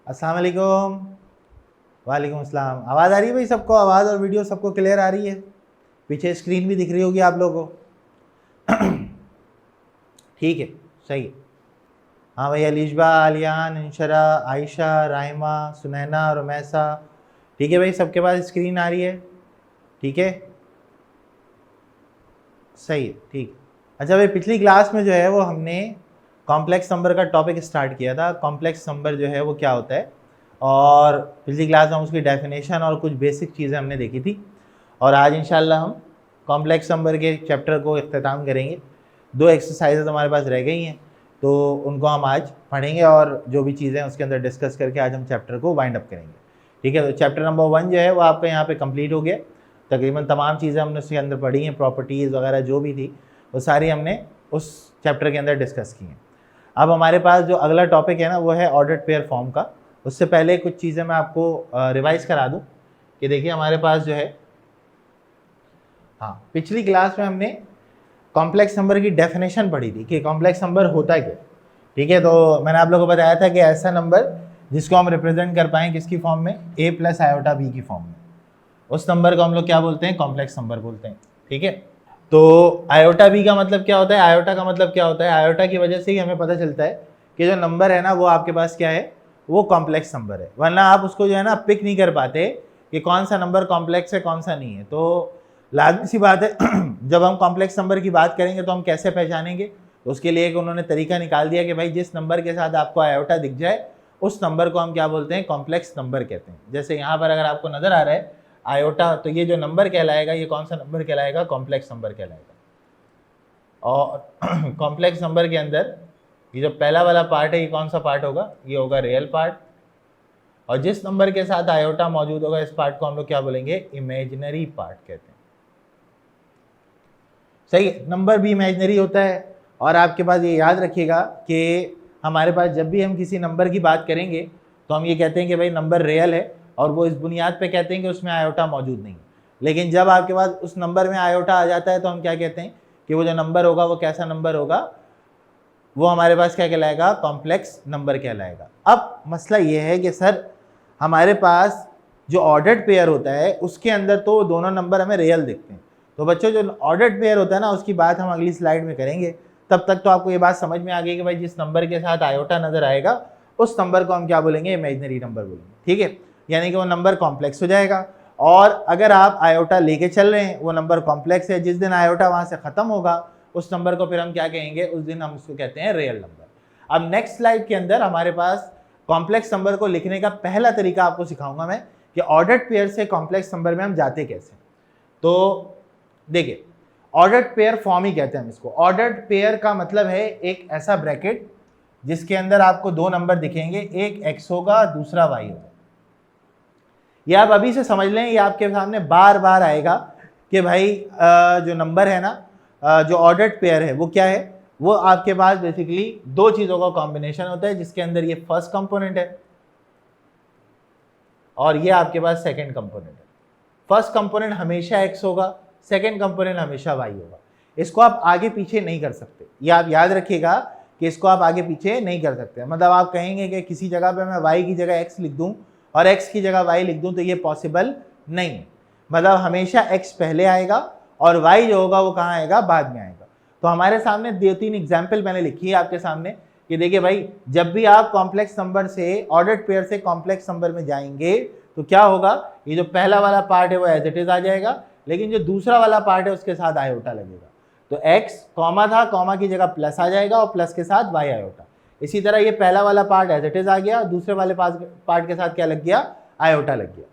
अस्सलाम वालेकुम। वालेकुम अस्सलाम। आवाज़ आ रही है भाई सबको? आवाज़ और वीडियो सबको क्लियर आ रही है? पीछे स्क्रीन भी दिख रही होगी आप लोगों को। ठीक है, सही है। हाँ भाई, अलीशबा, आलियान, इंशरा, आयशा, राइमा, सुनैना, रुमैसा, ठीक है भाई, सबके पास स्क्रीन आ रही है? ठीक है, सही है, ठीक है। अच्छा भाई, पिछली क्लास में जो है वो हमने कॉम्प्लेक्स नंबर का टॉपिक स्टार्ट किया था। कॉम्प्लेक्स नंबर जो है वो क्या होता है, और पिछली क्लास में उसकी डेफिनेशन और कुछ बेसिक चीज़ें हमने देखी थी। और आज इंशाल्लाह हम कॉम्प्लेक्स नंबर के चैप्टर को इख्तिताम करेंगे। 2 एक्सरसाइजेज हमारे पास रह गई हैं, तो उनको हम आज पढ़ेंगे और जो भी चीज़ें हैं उसके अंदर डिस्कस करके आज हम चैप्टर को वाइंड अप करेंगे। ठीक है, तो चैप्टर नंबर 1 जो है वो आपका यहाँ पे कंप्लीट हो गया। तकरीबन तमाम चीज़ें हमने उसके अंदर पढ़ी हैं, प्रॉपर्टीज़ वगैरह जो भी थी वो सारी हमने उस चैप्टर के अंदर डिस्कस की हैं। अब हमारे पास जो अगला टॉपिक है ना वो है ऑर्डर्ड पेयर फॉर्म का। उससे पहले कुछ चीज़ें मैं आपको रिवाइज करा दूं कि देखिए हमारे पास जो है, हाँ, पिछली क्लास में हमने कॉम्प्लेक्स नंबर की डेफिनेशन पढ़ी थी कि कॉम्प्लेक्स नंबर होता क्या। ठीक है, तो मैंने आप लोगों को बताया था कि ऐसा नंबर जिसको हम रिप्रेजेंट कर पाएँ किसकी फॉर्म में, a प्लस आयोटा b की फॉर्म में, उस नंबर को हम लोग क्या बोलते हैं, कॉम्प्लेक्स नंबर बोलते हैं। ठीक है, तो आयोटा बी का मतलब क्या होता है, आयोटा का मतलब क्या होता है, आयोटा की वजह से ही हमें पता चलता है कि जो नंबर है ना वो आपके पास क्या है, वो कॉम्प्लेक्स नंबर है। वरना आप उसको जो है ना पिक नहीं कर पाते कि कौन सा नंबर कॉम्प्लेक्स है कौन सा नहीं है। तो लाजमी सी बात है जब हम कॉम्प्लेक्स नंबर की बात करेंगे तो हम कैसे पहचानेंगे, तो उसके लिए एक उन्होंने तरीका निकाल दिया कि भाई जिस नंबर के साथ आपको आयोटा दिख जाए उस नंबर को हम क्या बोलते हैं, कॉम्प्लेक्स नंबर कहते हैं। जैसे यहाँ पर अगर आपको नजर आ रहा है आयोटा, तो ये जो नंबर कहलाएगा ये कौन सा नंबर कहलाएगा, कॉम्प्लेक्स नंबर कहलाएगा। और कॉम्प्लेक्स नंबर के अंदर ये जो पहला वाला पार्ट है ये कौन सा पार्ट होगा, ये होगा रियल पार्ट। और जिस नंबर के साथ आयोटा मौजूद होगा इस पार्ट को हम लोग क्या बोलेंगे, इमेजिनरी पार्ट कहते हैं। सही है, नंबर भी इमेजिनरी होता है। और आपके पास ये याद रखिएगा कि हमारे पास जब भी हम किसी नंबर की बात करेंगे तो हम ये कहते हैं कि भाई नंबर रियल है, और वो इस बुनियाद पे कहते हैं कि उसमें आयोटा मौजूद नहीं है। लेकिन जब आपके पास उस नंबर में आयोटा आ जाता है तो हम क्या कहते हैं कि वो जो नंबर होगा वो कैसा नंबर होगा, वो हमारे पास क्या कहलाएगा, कॉम्प्लेक्स नंबर कहलाएगा। अब मसला ये है कि सर हमारे पास जो ऑर्डर्ड पेयर होता है उसके अंदर तो दोनों नंबर हमें रियल दिखते हैं। तो बच्चों जो ऑर्डर्ड पेयर होता है ना उसकी बात हम अगली स्लाइड में करेंगे। तब तक तो आपको ये बात समझ में आ गई कि भाई जिस नंबर के साथ आयोटा नजर आएगा उस नंबर को हम क्या बोलेंगे, इमेजिनरी नंबर बोलेंगे। ठीक है, यानी कि वो नंबर कॉम्प्लेक्स हो जाएगा। और अगर आप आयोटा लेके चल रहे हैं वो नंबर कॉम्प्लेक्स है, जिस दिन आयोटा वहां से खत्म होगा उस नंबर को फिर हम क्या कहेंगे, उस दिन हम उसको कहते हैं रियल नंबर। अब नेक्स्ट स्लाइड के अंदर हमारे पास कॉम्प्लेक्स नंबर को लिखने का पहला तरीका आपको सिखाऊंगा मैं कि ऑर्डर्ड पेयर से कॉम्प्लेक्स नंबर में हम जाते कैसे। तो देखिए, ऑर्डर्ड पेयर फॉर्म ही कहते हैं हम इसको। ऑर्डर्ड पेयर का मतलब है एक ऐसा ब्रैकेट जिसके अंदर आपको दो नंबर दिखेंगे, एक x होगा दूसरा y होगा। ये आप अभी से समझ लें, ये आपके सामने बार बार आएगा कि भाई जो नंबर है ना, जो ऑर्डर्ड पेयर है वो क्या है, वो आपके पास बेसिकली दो चीजों का कॉम्बिनेशन होता है जिसके अंदर ये फर्स्ट कंपोनेंट है और ये आपके पास सेकंड कंपोनेंट है। फर्स्ट कंपोनेंट हमेशा x होगा, सेकंड कंपोनेंट हमेशा y होगा। इसको आप आगे पीछे नहीं कर सकते, ये आप याद रखिएगा कि इसको आप आगे पीछे नहीं कर सकते। मतलब आप कहेंगे कि किसी जगह पे मैं y की जगह x लिख दूं और x की जगह y लिख दूं तो ये पॉसिबल नहीं है। मतलब हमेशा x पहले आएगा और y जो होगा वो कहाँ आएगा, बाद में आएगा। तो हमारे सामने 2-3 एग्जाम्पल मैंने लिखी है आपके सामने कि देखिए भाई जब भी आप कॉम्प्लेक्स नंबर से, ऑर्डर्ड पेयर से कॉम्प्लेक्स नंबर में जाएंगे तो क्या होगा, ये जो पहला वाला पार्ट है वो एज इट इज आ जाएगा, लेकिन जो दूसरा वाला पार्ट है उसके साथ आयोटा लगेगा। तो x कॉमा था, कॉमा की जगह प्लस आ जाएगा और प्लस के साथ y आयोटा। इसी तरह ये पहला वाला पार्ट एज इट इज आ गया, दूसरे वाले पार्ट के साथ क्या लग गया, आयोटा लग गया।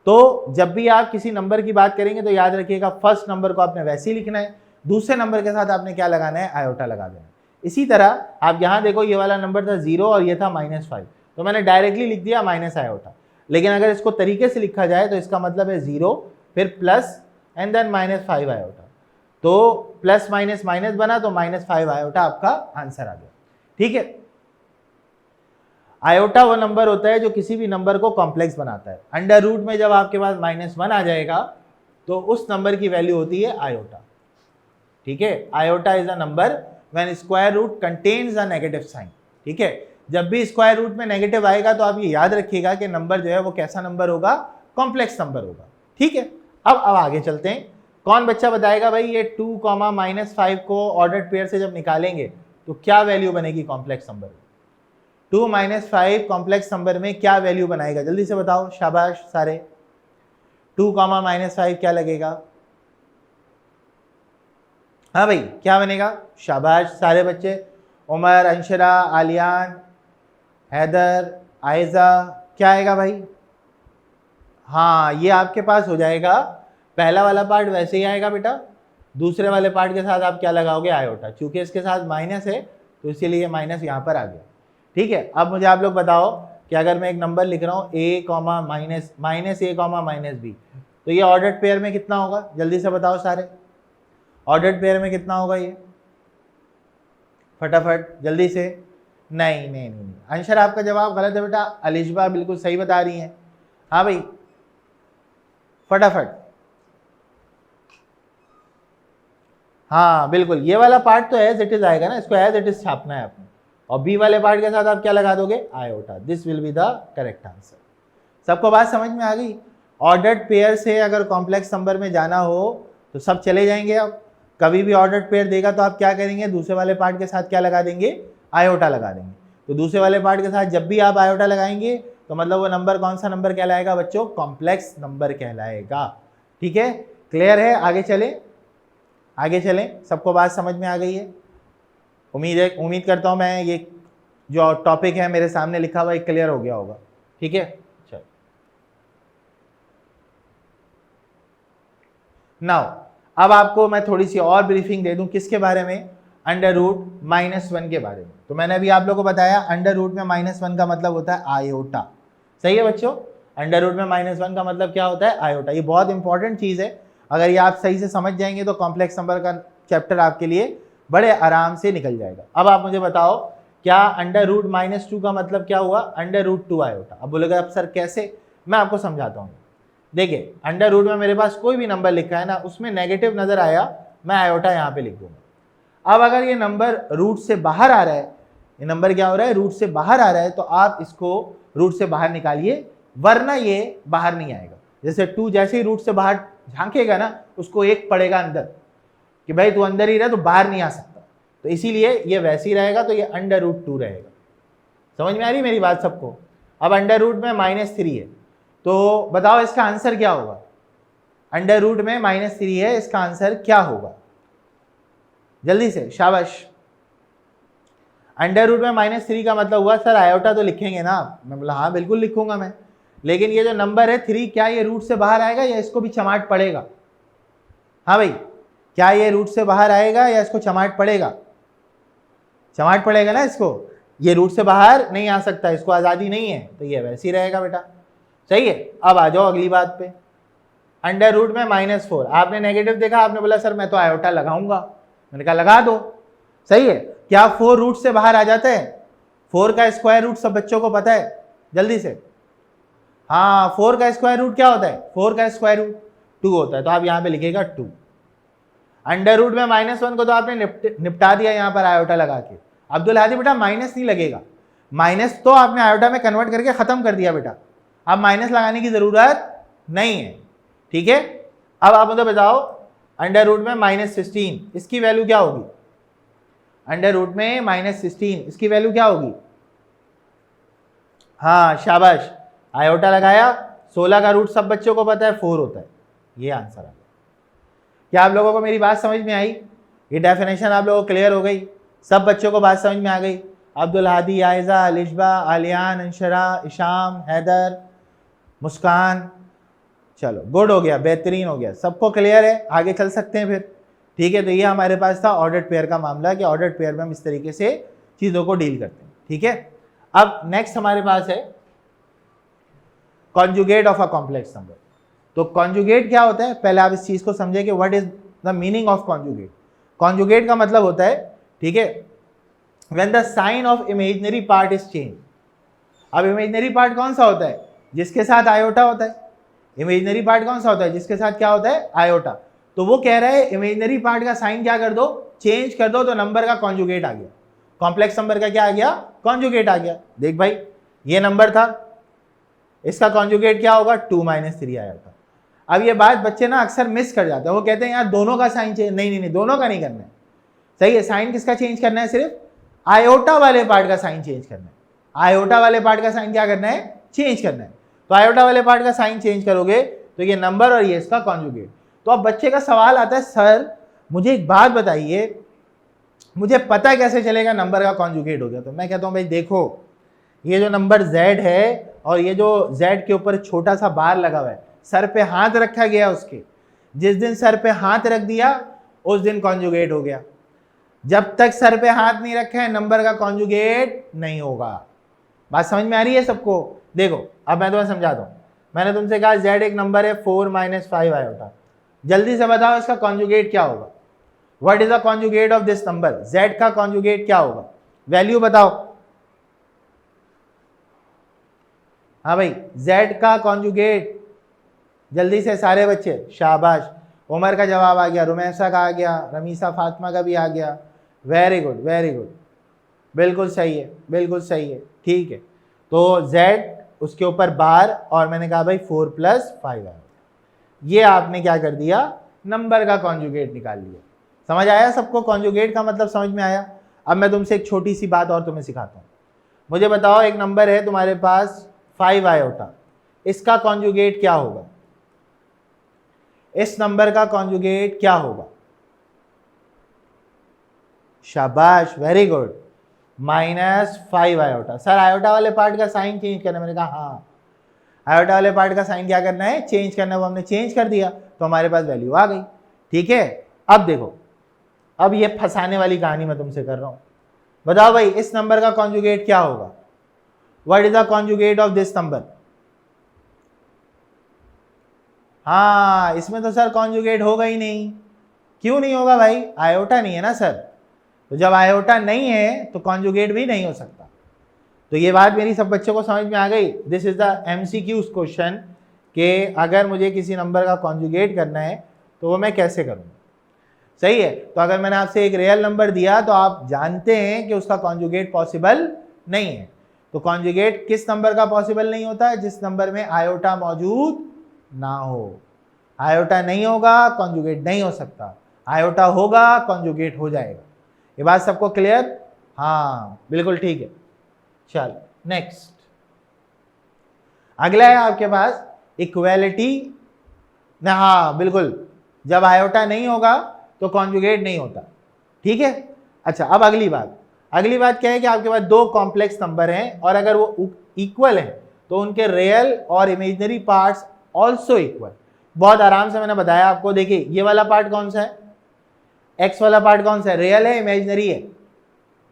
तो जब भी आप किसी नंबर की बात करेंगे तो याद रखिएगा फर्स्ट नंबर को आपने वैसे ही लिखना है, दूसरे नंबर के साथ आपने क्या लगाना है, आयोटा लगा देना है। इसी तरह आप यहाँ देखो ये वाला नंबर था 0 और ये था -5, तो मैंने डायरेक्टली लिख दिया माइनस आयोटा। लेकिन अगर इसको तरीके से लिखा जाए तो इसका मतलब है 0 फिर प्लस एंड देन -5 आयोटा। तो प्लस माइनस माइनस बना तो -5 आयोटा आपका आंसर आ गया। ठीक है, आयोटा वो नंबर होता है जो किसी भी नंबर को कॉम्प्लेक्स बनाता है। अंडर रूट में जब आपके पास -1 आ जाएगा तो उस नंबर की वैल्यू होती है आयोटा। ठीक है, iota is a number when square root contains a negative sign. ठीक है, जब भी स्क्वायर रूट में नेगेटिव आएगा तो आप ये याद रखिएगा कि नंबर जो है वो कैसा नंबर होगा, कॉम्प्लेक्स नंबर होगा। ठीक है, अब आगे चलते हैं। कौन बच्चा बताएगा भाई ये 2, -5 को ऑर्डर्ड पेयर से जब निकालेंगे तो क्या वैल्यू बनेगी कॉम्प्लेक्स नंबर में? 2 - 5 कॉम्प्लेक्स नंबर में क्या वैल्यू बनाएगा, जल्दी से बताओ, शाबाश सारे। 2, -5 क्या लगेगा? हाँ भाई क्या बनेगा? शाबाश सारे बच्चे, उमर, अंशरा, आलियान, हैदर, आयजा, क्या आएगा भाई? हाँ ये आपके पास हो जाएगा, पहला वाला पार्ट वैसे ही आएगा बेटा, दूसरे वाले पार्ट के साथ आप क्या लगाओगे? आयोटा। चूंकि इसके साथ माइनस है तो इसीलिए माइनस यहाँ पर आ गया। ठीक है, अब मुझे आप लोग बताओ कि अगर मैं एक नंबर लिख रहा हूँ a, -a, -b, तो ये ऑर्डर्ड पेयर में कितना होगा? जल्दी से बताओ सारे, ऑर्डर्ड पेयर में कितना होगा ये? फटाफट जल्दी से। नहीं नहीं नहीं, अंशर आपका जवाब गलत है बेटा, अलिशबा बिल्कुल सही बता रही हैं। हाँ भाई फटाफट, हाँ बिल्कुल, ये वाला पार्ट तो एज इट इज आएगा ना, इसको एज इट इज छापना है आपने, और बी वाले पार्ट के साथ आप क्या लगा दोगे? Iota. This will be the correct answer. सबको बात समझ में आ गई? ऑर्डर्ड पेयर से अगर कॉम्प्लेक्स नंबर में जाना हो तो सब चले जाएंगे। अब कभी भी ऑर्डर्ड पेयर देगा तो आप क्या करेंगे? दूसरे वाले पार्ट के साथ क्या लगा देंगे? आयोटा लगा देंगे। तो दूसरे वाले पार्ट के साथ जब भी आप आयोटा लगाएंगे तो मतलब वो नंबर कौन सा नंबर कहलाएगा बच्चों? कॉम्प्लेक्स नंबर कहलाएगा। ठीक है, क्लियर है? आगे चलें, आगे चलें, सबको बात समझ में आ गई है? उम्मीद करता हूँ मैं ये जो टॉपिक है मेरे सामने लिखा हुआ क्लियर हो गया होगा। ठीक है, चलो नाउ अब आपको मैं थोड़ी सी और ब्रीफिंग दे दूं किसके बारे में? अंडर रूट -1 के बारे में। तो मैंने अभी आप लोगों को बताया अंडर रूट में -1 का मतलब होता है आयोटा। सही है बच्चों, अंडर रूट में -1 का मतलब क्या होता है? आयोटा। ये बहुत इंपॉर्टेंट चीज़ है, अगर ये आप सही से समझ जाएंगे तो कॉम्प्लेक्स नंबर का चैप्टर आपके लिए बड़े आराम से निकल जाएगा। अब आप मुझे बताओ क्या अंडर रूट -2 का मतलब क्या हुआ? Under root 2 iota. अब बोलेगा अब सर कैसे? मैं आपको समझाता हूँ। देखिए अंडर रूट में मेरे पास कोई भी नंबर लिखा है ना, उसमें नेगेटिव नजर आया, मैं आयोटा यहाँ पे लिख दूंगा। अब अगर ये नंबर रूट से बाहर आ रहा है, ये नंबर क्या हो रहा है? रूट से बाहर आ रहा है, तो आप इसको रूट से बाहर निकालिए, वरना ये बाहर नहीं आएगा। जैसे 2 जैसे ही रूट से बाहर झांकेगा ना, उसको 1 पड़ेगा अंदर कि भाई तू अंदर ही रह, तो बाहर नहीं आ सकता, तो इसीलिए ये वैसे ही रहेगा, तो ये अंडर रूट 2 रहेगा। समझ में आ रही मेरी बात सबको? अब अंडर रूट में -3 है, तो बताओ इसका आंसर क्या होगा? अंडर रूट में -3 है, इसका आंसर क्या होगा? जल्दी से, शाबाश। अंडर रूट में -3 का मतलब हुआ सर आयोटा तो लिखेंगे ना आप? मैं बोला हाँ बिल्कुल लिखूंगा मैं, लेकिन ये जो नंबर है 3, क्या ये रूट से बाहर आएगा या इसको भी चमाट पड़ेगा? हाँ भाई, क्या ये रूट से बाहर आएगा या इसको चमाट पड़ेगा? चमाट पड़ेगा ना इसको, ये रूट से बाहर नहीं आ सकता, इसको आज़ादी नहीं है, तो ये वैसे ही रहेगा बेटा। सही है, अब आ जाओ अगली बात पे। अंडर रूट में -4, आपने नेगेटिव देखा, आपने बोला सर मैं तो आयोटा लगाऊंगा, मैंने कहा लगा दो। सही है, क्या 4 रूट से बाहर आ जाता है? 4 का स्क्वायर रूट सब बच्चों को पता है? जल्दी से, हाँ 4 का स्क्वायर रूट क्या होता है? 4 का स्क्वायर रूट 2 होता है, तो आप यहाँ पे लिखेगा 2। अंडर रूट में -1 को तो आपने निपटा दिया यहाँ पर आयोटा लगा के। अब्दुल हादी बेटा माइनस नहीं लगेगा, माइनस तो आपने आयोटा में कन्वर्ट करके खत्म कर दिया बेटा, अब माइनस लगाने की जरूरत नहीं है। ठीक है, अब आप मुझे बताओ अंडर रूट में -16, इसकी वैल्यू क्या होगी? अंडर रूट में -16, इसकी वैल्यू क्या होगी? हाँ शाबाश, आयोटा लगाया, 16 का रूट सब बच्चों को पता है 4 होता है, ये आंसर आ गया। क्या आप लोगों को मेरी बात समझ में आई? ये डेफिनेशन आप लोगों को क्लियर हो गई? सब बच्चों को बात समझ में आ गई? अब्दुल हादी, आयजा, अलिशबा, आलियान, अंशरा, इशाम, हैदर, मुस्कान, चलो गुड हो गया, बेहतरीन हो गया, सबको क्लियर है? आगे चल सकते हैं फिर। ठीक है, तो ये हमारे पास था ऑर्डर्ड पेयर का मामला कि ऑर्डर्ड पेयर में हम इस तरीके से चीज़ों को डील करते हैं। ठीक है, अब नेक्स्ट हमारे पास है conjugate of a complex number. तो कॉन्जुगेट क्या होता है, पहले आप इस चीज़ को समझे कि what is the meaning of conjugate. Conjugate का मतलब होता है, ठीक है, when the sign of imaginary part is change. अब इमेजिनरी पार्ट कौन सा होता है? जिसके साथ आयोटा होता है। इमेजिनरी पार्ट कौन सा होता है? जिसके साथ क्या होता है? आयोटा। तो वो कह रहा है इमेजिनरी पार्ट का साइन क्या कर दो? चेंज कर दो, तो नंबर का कॉन्जुगेट आ गया। कॉम्प्लेक्स नंबर का क्या आ गया, कॉन्जुगेट आ गया। देख भाई ये नंबर था, इसका कॉन्जुगेट क्या होगा, 2 - 3 आया था। अब ये बात बच्चे ना अक्सर मिस कर जाते हैं, वो कहते हैं यार दोनों का साइन चेंज, नहीं, दोनों का नहीं करना है। सही है, साइन किसका चेंज करना है, सिर्फ आयोटा वाले पार्ट का साइन चेंज करना है। आयोटा वाले पार्ट का साइन क्या करना है, चेंज करना है। तो आयोटा वाले पार्ट का साइन चेंज करोगे तो ये नंबर और ये इसका कॉन्जुगेट। तो अब बच्चे का सवाल आता है, सर मुझे एक बात बताइए, मुझे पता कैसे चलेगा नंबर का कॉन्जुगेट हो गया। तो मैं कहता हूं भाई देखो, ये जो नंबर z है और ये जो z के ऊपर छोटा सा बार लगा हुआ है, सर पे हाथ रखा गया उसके, जिस दिन सर पे हाथ रख दिया उस दिन कॉन्जुगेट हो गया। जब तक सर पे हाथ नहीं रखा है नंबर का कॉन्जुगेट नहीं होगा। बात समझ में आ रही है सबको? देखो अब मैं तुम्हें समझाता हूं। मैंने तुमसे कहा z एक नंबर है 4 - 5 आयोटा, जल्दी से बताओ इसका कॉन्जुगेट क्या होगा। What is the conjugate of this number, z का कॉन्जुगेट क्या होगा, वैल्यू बताओ। हाँ भाई z का कॉन्जुगेट, जल्दी से सारे बच्चे, शाबाश। उमर का जवाब आ गया, रुमैसा का आ गया, रमीसा फातिमा का भी आ गया। वेरी गुड वेरी गुड, बिल्कुल सही है, बिल्कुल सही है, ठीक है। तो z उसके ऊपर बार और मैंने कहा भाई 4 + 5 आया, ये आपने क्या कर दिया, नंबर का कॉन्जुगेट निकाल लिया। समझ आया सबको, कॉन्जुगेट का मतलब समझ में आया। अब मैं तुमसे एक छोटी सी बात और तुम्हें सिखाता हूँ। मुझे बताओ एक नंबर है तुम्हारे पास 5 आयोटा, इसका कॉन्जुगेट क्या होगा, इस नंबर का कॉन्जुगेट क्या होगा। शाबाश very good, -5 iota. Sir iota वाले पार्ट का साइन चेंज करना है। मैंने कहा हाँ, आयोटा वाले पार्ट का साइन क्या करना है, चेंज करना है। वो हमने चेंज कर दिया तो हमारे पास वैल्यू आ गई। ठीक है, अब देखो, अब ये फंसाने वाली कहानी मैं तुमसे कर रहा हूं। बताओ भाई इस नंबर का कॉन्जुगेट क्या होगा, what is the conjugate of this number. हाँ इसमें तो सर कॉन्जुगेट होगा ही नहीं। क्यों नहीं होगा भाई, आयोटा नहीं है ना सर। तो जब आयोटा नहीं है तो कॉन्जुगेट भी नहीं हो सकता। तो ये बात मेरी सब बच्चों को समझ में आ गई। This is the MCQ question कि अगर मुझे किसी नंबर का कॉन्जुगेट करना है तो वो मैं कैसे करूँगा। सही है, तो अगर मैंने आपसे एक रियल नंबर दिया तो आप जानते हैं कि उसका कॉन्जुगेट पॉसिबल नहीं है। तो कॉन्जुगेट किस नंबर का पॉसिबल नहीं होता है, जिस नंबर में आयोटा मौजूद ना हो। आयोटा नहीं होगा कॉन्जुगेट नहीं हो सकता, आयोटा होगा कॉन्जुगेट हो जाएगा। ये बात सबको क्लियर? हाँ बिल्कुल ठीक है। चलो नेक्स्ट, अगला है आपके पास इक्वालिटी। हाँ बिल्कुल, जब आयोटा नहीं होगा तो कॉन्जुगेट नहीं होता। ठीक है, अच्छा अब अगली बात क्या है कि आपके पास दो कॉम्प्लेक्स नंबर हैं और अगर वो इक्वल हैं तो उनके रियल और इमेजिनरी पार्ट्स ऑल्सो इक्वल। बहुत आराम से मैंने बताया आपको। देखिए ये वाला पार्ट कौन सा है, एक्स वाला पार्ट कौन सा है, रियल है इमेजिनरी है।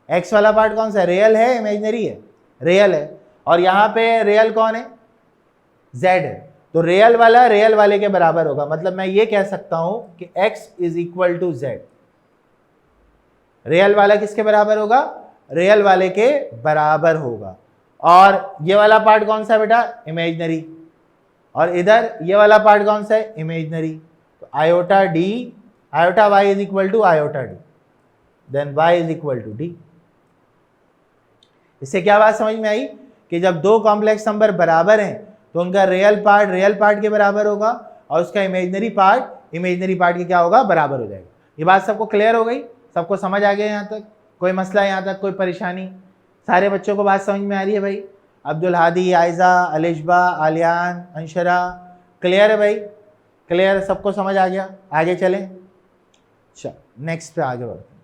एक्स वाला पार्ट कौन सा है, रियल है इमेजिनरी है, रियल है। और यहां पे रियल कौन है, जेड है। तो रियल वाला रियल वाले के बराबर होगा। मतलब मैं ये कह सकता हूं कि x = z। रियल वाला किसके बराबर होगा, रियल वाले के बराबर होगा। और ये वाला पार्ट कौन सा है बेटा, इमेजिनरी। और इधर ये वाला पार्ट कौन सा है, इमेजिनरी। तो iota y = iota d, then y = d। इससे क्या बात समझ में आई कि जब दो कॉम्प्लेक्स नंबर बराबर हैं तो उनका रियल पार्ट के बराबर होगा और उसका इमेजिनरी पार्ट के क्या होगा, बराबर हो जाएगा। ये बात सबको क्लियर हो गई, सबको समझ आ गया यहाँ तक, कोई मसला यहाँ तक, कोई परेशानी? सारे बच्चों को बात समझ में आ रही है भाई? अब्दुल हादी, आयजा, अलिशबा, आलियान, अंशरा, क्लियर है भाई? क्लियर, सबको समझ आ गया? आगे चलें, चल नेक्स्ट पे आगे बढ़ते हैं।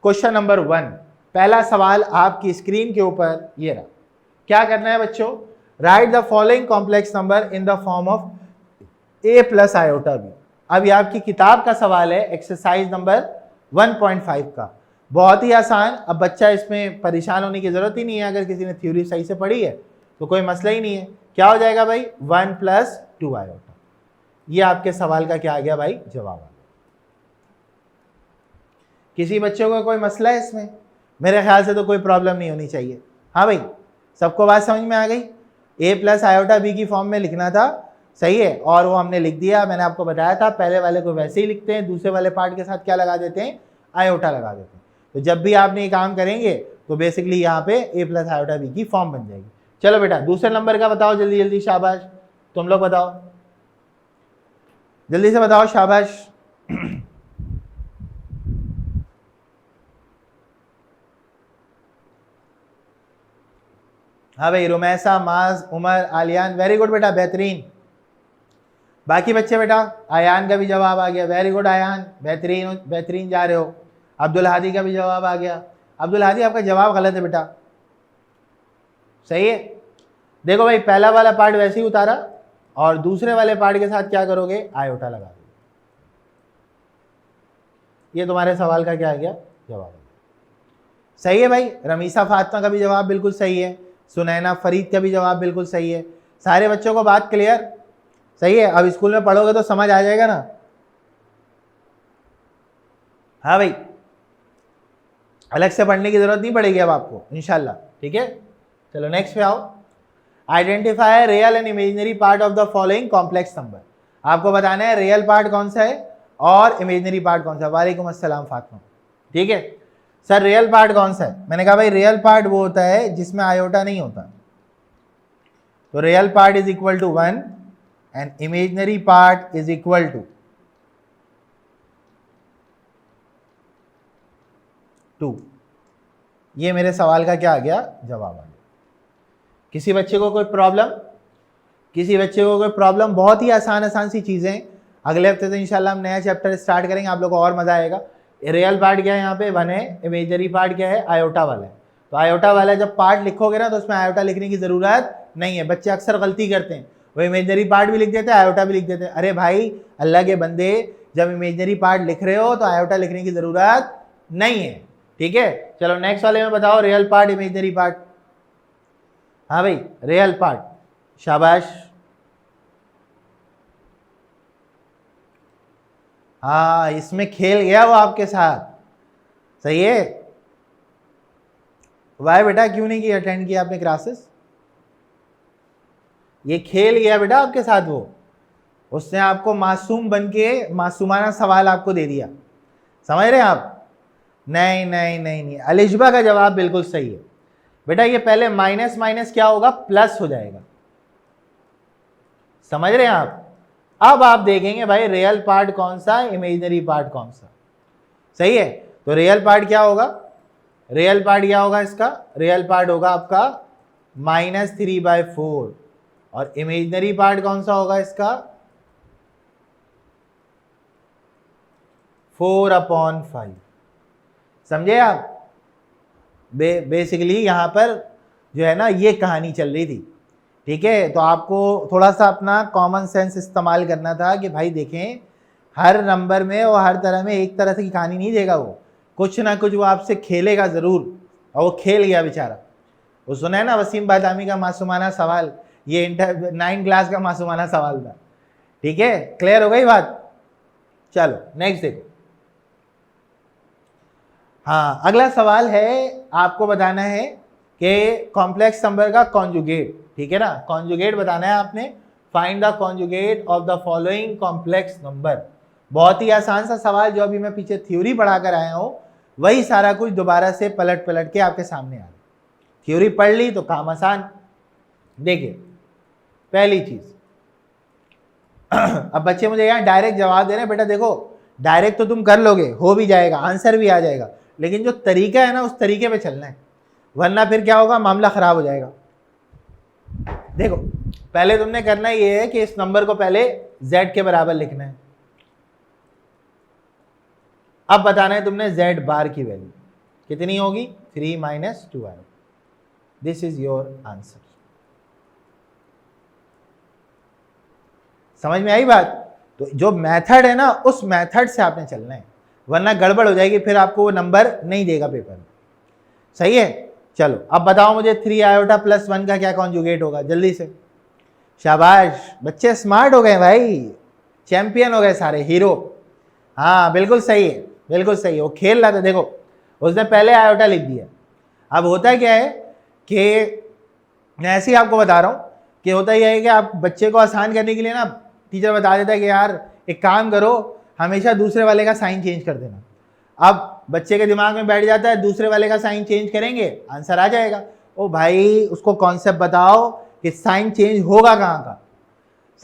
क्वेश्चन नंबर 1, पहला सवाल आपकी स्क्रीन के ऊपर ये रहा। क्या करना है बच्चों, right the following complex number in the form of a + iota b। अब ये आपकी किताब का सवाल है, एक्सरसाइज नंबर 1.5 का। बहुत ही आसान। अब बच्चा इसमें परेशान होने की जरूरत ही नहीं है, अगर किसी ने थ्योरी सही से पढ़ी है तो कोई मसला ही नहीं है। क्या हो जाएगा भाई, 1 + 2 आयोटा। ये आपके सवाल का क्या आ गया भाई, जवाब आ गया। किसी बच्चों को कोई मसला है इसमें? मेरे ख्याल से तो कोई प्रॉब्लम नहीं होनी चाहिए। हाँ भाई, सबको बात समझ में आ गई? a + आयोटा b की फॉर्म में लिखना था, सही है, और वो हमने लिख दिया। मैंने आपको बताया था पहले वाले को वैसे ही लिखते हैं, दूसरे वाले पार्ट के साथ क्या लगा देते हैं, आयोटा लगा देते हैं। तो जब भी आपने ये काम करेंगे तो बेसिकली यहाँ पे a प्लस आयोटा बी की फॉर्म बन जाएगी। चलो बेटा दूसरे नंबर का बताओ जल्दी जल्दी, शाबाश तुम लोग बताओ, जल्दी से बताओ, शाबाश। हाँ भाई, रुमैसा, माज, उमर, आलियान, वेरी गुड बेटा, बेहतरीन। बाकी बच्चे बेटा, आयान का भी जवाब आ गया, वेरी गुड आयान, बेहतरीन बेहतरीन जा रहे हो। अब्दुल हादी का भी जवाब आ गया। अब्दुल हादी आपका जवाब गलत है बेटा, सही है। देखो भाई पहला वाला पार्ट वैसे ही उतारा और दूसरे वाले पार्ट के साथ क्या करोगे, आयोटा लगा दोगे। ये तुम्हारे सवाल का क्या आ गया, जवाब आ गया। सही है भाई, रमीसा फातिमा का भी जवाब बिल्कुल सही है, सुनैना फरीद का भी जवाब बिल्कुल सही है। सारे बच्चों को बात क्लियर, सही है। अब स्कूल में पढ़ोगे तो समझ आ जाएगा ना। हाँ भाई, अलग से पढ़ने की जरूरत नहीं पड़ेगी अब आपको इंशाल्लाह, ठीक है। चलो नेक्स्ट पे आओ। Identify real and imaginary part of the following complex number. आपको बताना है रियल पार्ट कौन सा है और इमेजिनरी पार्ट कौन सा है। वालेकुम अस्सलाम फातिमा, ठीक है। सर रियल पार्ट कौन सा है, मैंने कहा भाई रियल पार्ट वो होता है जिसमें आयोटा नहीं होता। तो real part is equal to 1 and imaginary part is equal to 2। ये मेरे सवाल का क्या आ गया, जवाब आ गया। किसी बच्चे को कोई प्रॉब्लम, किसी बच्चे को कोई प्रॉब्लम, बहुत ही आसान आसान सी चीजें। अगले हफ्ते से इंशाल्लाह हम नया चैप्टर स्टार्ट करेंगे, आप लोगों को और मजा आएगा। रियल पार्ट क्या है यहाँ पे 1 है, इमेजिनरी पार्ट क्या है, आयोटा वाला है। तो आयोटा वाला जब पार्ट लिखोगे ना तो उसमें आयोटा लिखने की जरूरत नहीं है। बच्चे अक्सर गलती करते हैं, वो इमेजिनरी पार्ट भी लिख देते हैं, आयोटा भी लिख देते हैं। अरे भाई अल्लाह के बंदे, जब इमेजिनरी पार्ट लिख रहे हो तो आयोटा लिखने की जरूरत नहीं है, ठीक है। चलो नेक्स्ट वाले में बताओ, रियल पार्ट इमेजिनरी पार्ट। हाँ भाई रियल पार्ट, शाबाश। हाँ इसमें खेल गया वो आपके साथ, सही है। वाह बेटा, क्यों नहीं किया, अटेंड किया आपने क्लासेस, ये खेल गया बेटा आपके साथ वो। उसने आपको मासूम बन के मासूमाना सवाल आपको दे दिया, समझ रहे हैं आप। नहीं नहीं नहीं नहीं, अलिजबा का जवाब बिल्कुल सही है बेटा। ये पहले माइनस माइनस क्या होगा, प्लस हो जाएगा, समझ रहे हैं आप। अब आप देखेंगे भाई रियल पार्ट कौन सा, इमेजिनरी पार्ट कौन सा, सही है। तो रियल पार्ट क्या होगा, रियल पार्ट क्या होगा इसका, रियल पार्ट होगा आपका -3/4 और इमेजिनरी पार्ट कौन सा होगा इसका, 4/5। समझे आप। बेसिकली यहां पर जो है ना ये कहानी चल रही थी, ठीक है। तो आपको थोड़ा सा अपना कॉमन सेंस इस्तेमाल करना था कि भाई देखें हर नंबर में और हर तरह में एक तरह से की कहानी नहीं देगा, वो कुछ ना कुछ वो आपसे खेलेगा ज़रूर। और वो खेल गया बेचारा। वो सुना है ना वसीम बादामी का मासूमाना सवाल, ये 9 क्लास का मासूमाना सवाल था, ठीक है। क्लियर हो गई बात। चलो नेक्स्ट देखो। हाँ अगला सवाल है, आपको बताना है कि कॉम्प्लेक्स नंबर का कॉन्जुगेट, ठीक है ना। कॉन्जुगेट बताना है आपने। Find the conjugate of the following complex number. बहुत ही आसान सा सवाल, जो अभी मैं पीछे थ्योरी पढ़ा कर आया हूं वही सारा कुछ दोबारा से पलट पलट के आपके सामने आ रहा है। थ्योरी पढ़ ली तो काम आसान। देखिए पहली चीज अब बच्चे मुझे यहाँ डायरेक्ट जवाब दे रहे हैं, बेटा देखो डायरेक्ट तो तुम कर लोगे, हो भी जाएगा, आंसर भी आ जाएगा, लेकिन जो तरीका है ना उस तरीके पे चलना है, वरना फिर क्या होगा, मामला खराब हो जाएगा। देखो पहले तुमने करना ये है कि इस नंबर को पहले z के बराबर लिखना है। अब बताना है तुमने z बार की वैल्यू कितनी होगी, 3 - 2i। This is your answer. समझ में आई बात। तो जो मेथड है ना उस मेथड से आपने चलना है, वरना गड़बड़ हो जाएगी, फिर आपको वो नंबर नहीं देगा पेपर में, सही है। चलो अब बताओ मुझे 3 आयोटा प्लस 1 का क्या कॉन्जुगेट होगा, जल्दी से। शाबाश, बच्चे स्मार्ट हो गए भाई, चैंपियन हो गए सारे, हीरो। हाँ बिल्कुल सही है, बिल्कुल सही है। वो खेल रहा था, देखो उसने पहले आयोटा लिख दिया। अब होता क्या है कि मैं ऐसे ही आपको बता रहा हूँ कि होता यह है कि आप बच्चे को आसान करने के लिए ना टीचर बता देता है कि यार एक काम करो, हमेशा दूसरे वाले का साइन चेंज कर देना। अब बच्चे के दिमाग में बैठ जाता है दूसरे वाले का साइन चेंज करेंगे आंसर आ जाएगा। ओ भाई उसको कॉन्सेप्ट बताओ कि साइन चेंज होगा कहाँ का।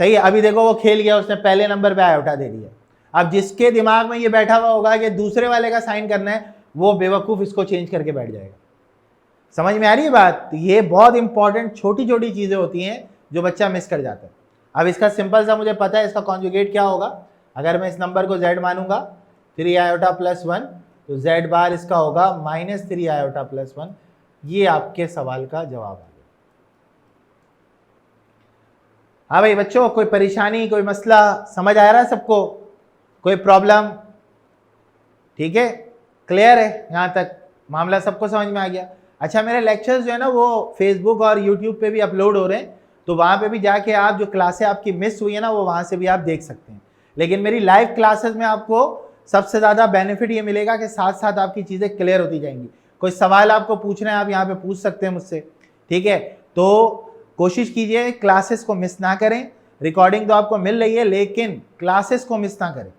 सही है, अभी देखो वो खेल गया, उसने पहले नंबर पे आयोटा दे दिया। अब जिसके दिमाग में ये बैठा हुआ होगा कि दूसरे वाले का साइन करना है, वो बेवकूफ़ इसको चेंज करके बैठ जाएगा। समझ में आ रही है बात? ये बहुत इंपॉर्टेंट छोटी छोटी चीज़ें होती हैं जो बच्चा मिस कर जाता है। अब इसका सिंपल सा मुझे पता है इसका कॉन्जुगेट क्या होगा। अगर मैं इस नंबर को z मानूंगा 3 आयोटा प्लस 1, तो z बार इसका होगा -3 आयोटा प्लस 1। ये आपके सवाल का जवाब आ गया। हाँ भाई बच्चों, कोई परेशानी, कोई मसला समझ आ रहा है सबको? कोई प्रॉब्लम? ठीक है, क्लियर है यहाँ तक? मामला सबको समझ में आ गया? अच्छा, मेरे लेक्चर्स जो है ना वो फेसबुक और यूट्यूब पे भी अपलोड हो रहे हैं, तो वहाँ पे भी जाके आप जो क्लासें आपकी मिस हुई है ना वो वहाँ से भी आप देख सकते हैं। लेकिन मेरी लाइव क्लासेस में आपको सबसे ज़्यादा बेनिफिट ये मिलेगा कि साथ साथ आपकी चीज़ें क्लियर होती जाएंगी। कोई सवाल आपको पूछना है आप यहाँ पे पूछ सकते हैं मुझसे, ठीक है? तो कोशिश कीजिए क्लासेस को मिस ना करें। रिकॉर्डिंग तो आपको मिल रही है लेकिन क्लासेस को मिस ना करें।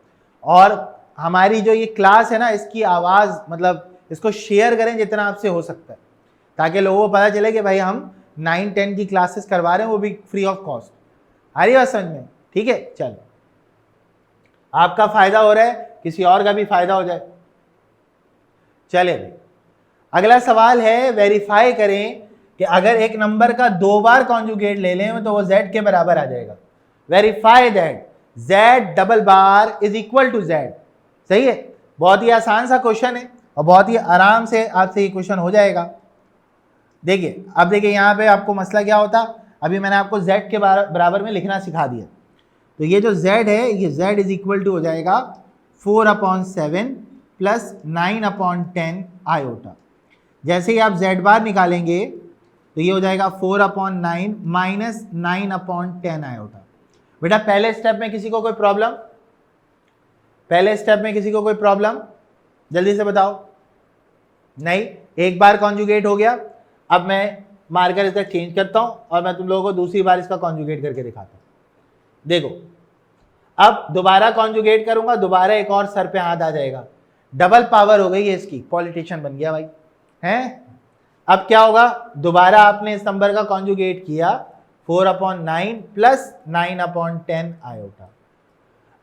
और हमारी जो ये क्लास है ना इसकी आवाज़ मतलब इसको शेयर करें जितना आपसे हो सकता है, ताकि लोगों को पता चले कि भाई हम 9-10 की क्लासेस करवा रहे हैं, वो भी फ्री ऑफ कॉस्ट। आ रही बात समझ में? ठीक है, चलो आपका फायदा हो रहा है, किसी और का भी फायदा हो जाए। चले भाई, अगला सवाल है, वेरीफाई करें कि अगर एक नंबर का 2 बार कॉन्जुगेट ले लें तो वो z के बराबर आ जाएगा। Verify that z double bar is equal to z। सही है, बहुत ही आसान सा क्वेश्चन है और बहुत ही आराम से आपसे ये क्वेश्चन हो जाएगा। देखिए, अब देखिए यहाँ पे आपको मसला क्या होता, अभी मैंने आपको z के बराबर में लिखना सिखा दिया। तो ये जो z है ये z इज इक्वल टू हो जाएगा 4/7 प्लस 9/10 आयोटा। जैसे ही आप z बार निकालेंगे तो ये हो जाएगा 4/9 माइनस 9/10 आयोटा। बेटा पहले स्टेप में किसी को कोई प्रॉब्लम? पहले स्टेप में किसी को कोई प्रॉब्लम? जल्दी से बताओ। नहीं, एक बार कॉन्जुगेट हो गया। अब मैं मार्कर इसका चेंज करता हूं और मैं तुम लोगों को दूसरी बार इसका कॉन्जुगेट करके दिखाता हूं। देखो, अब दोबारा कॉन्जुगेट करूंगा, दोबारा एक और सर पे हाथ आ जाएगा, डबल पावर हो गई है इसकी, पॉलिटिशियन बन गया भाई हैं। अब क्या होगा, दोबारा आपने इस नंबर का कॉन्जुगेट किया 4/9 प्लस 9/10 आयोटा।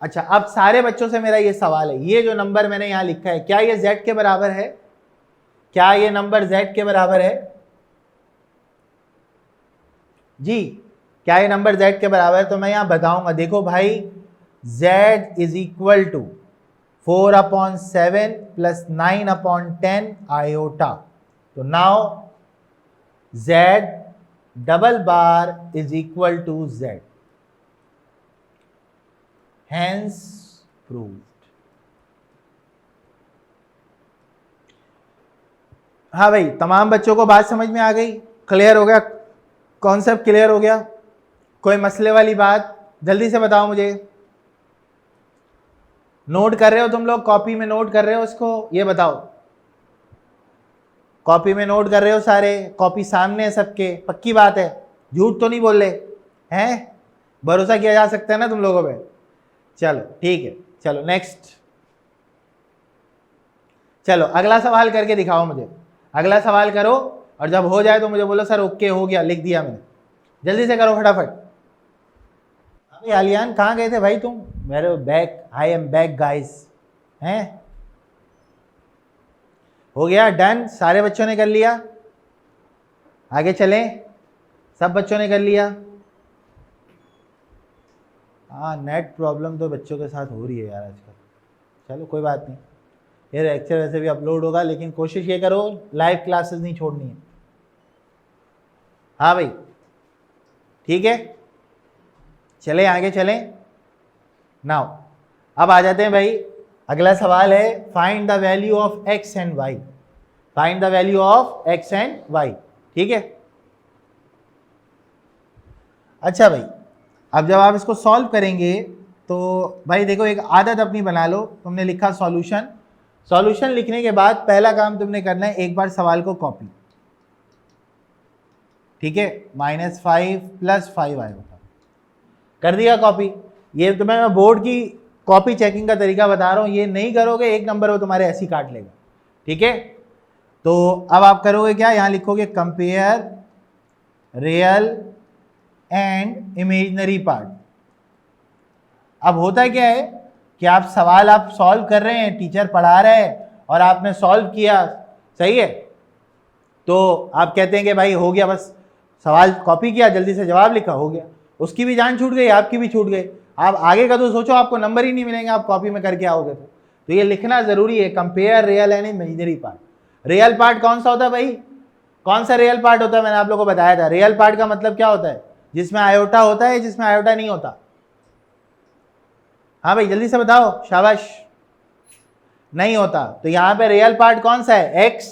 अच्छा, अब सारे बच्चों से मेरा ये सवाल है, ये जो नंबर मैंने यहां लिखा है क्या ये z के बराबर है? क्या ये नंबर z के बराबर है? जी, क्या ये नंबर z के बराबर है? तो मैं यहां बताऊंगा। देखो भाई, z is equal to 4/7 plus 9/10 iota. तो now z double bar is equal to z, hence proved. हाँ भाई, तमाम बच्चों को बात समझ में आ गई? क्लियर हो गया? कॉन्सेप्ट क्लियर हो गया? कोई मसले वाली बात? जल्दी से बताओ मुझे। नोट कर रहे हो तुम लोग? कॉपी में नोट कर रहे हो इसको? ये बताओ, कॉपी में नोट कर रहे हो सारे? कॉपी सामने है सबके? पक्की बात है, झूठ तो नहीं बोल रहे हैं? भरोसा किया जा सकता है ना तुम लोगों पे? चलो ठीक है, चलो नेक्स्ट। चलो अगला सवाल करके दिखाओ मुझे। अगला सवाल करो और जब हो जाए तो मुझे बोलो सर ओके हो गया, लिख दिया मैंने। जल्दी से करो फटाफट। अभी आलियान कहाँ गए थे भाई तुम? मेरे back, I am back guys. हैं, हो गया डन? सारे बच्चों ने कर लिया? आगे चलें? सब बच्चों ने कर लिया? हाँ, नेट प्रॉब्लम तो बच्चों के साथ हो रही है यार आजकल। चलो कोई बात नहीं, ये लेक्चर वैसे भी अपलोड होगा, लेकिन कोशिश ये करो लाइव क्लासेस नहीं छोड़नी है। हाँ भाई ठीक है, चलें आगे चलें। नाउ अब आ जाते हैं भाई, अगला सवाल है find the value of x and y। Find the value of x and y, ठीक है। अच्छा भाई, अब जब आप इसको सॉल्व करेंगे तो भाई देखो, एक आदत अपनी बना लो। तुमने लिखा सॉल्यूशन, सॉल्यूशन लिखने के बाद पहला काम तुमने करना है, एक बार सवाल को कॉपी, ठीक है। -5 प्लस 5 आया होता, कर दिया कॉपी। ये तुम्हें मैं बोर्ड की कॉपी चेकिंग का तरीका बता रहा हूँ, ये नहीं करोगे एक नंबर वो तुम्हारे ऐसे ही काट लेगा। ठीक है, तो अब आप करोगे क्या, यहां लिखोगे compare real and imaginary part. अब होता क्या है कि आप सवाल आप सॉल्व कर रहे हैं, टीचर पढ़ा रहे हैं और आपने सॉल्व किया, सही है, तो आप कहते हैं कि भाई हो गया, बस सवाल कॉपी किया, जल्दी से जवाब लिखा, हो गया, उसकी भी जान छूट गई, आपकी भी छूट गई। आप आगे का तो सोचो, आपको नंबर ही नहीं मिलेंगे आप कॉपी में करके आओगे तो ये लिखना जरूरी है, compare real and imaginary part. Real part कौन सा होता है भाई, कौन सा रियल पार्ट होता है, मैंने आप लोगों को बताया था। रियल पार्ट का मतलब क्या होता है, जिसमें आयोटा होता है, जिसमें आयोटा नहीं होता। हाँ भाई जल्दी से बताओ, शाबाश, नहीं होता। तो यहां पे रियल पार्ट कौन सा है, x,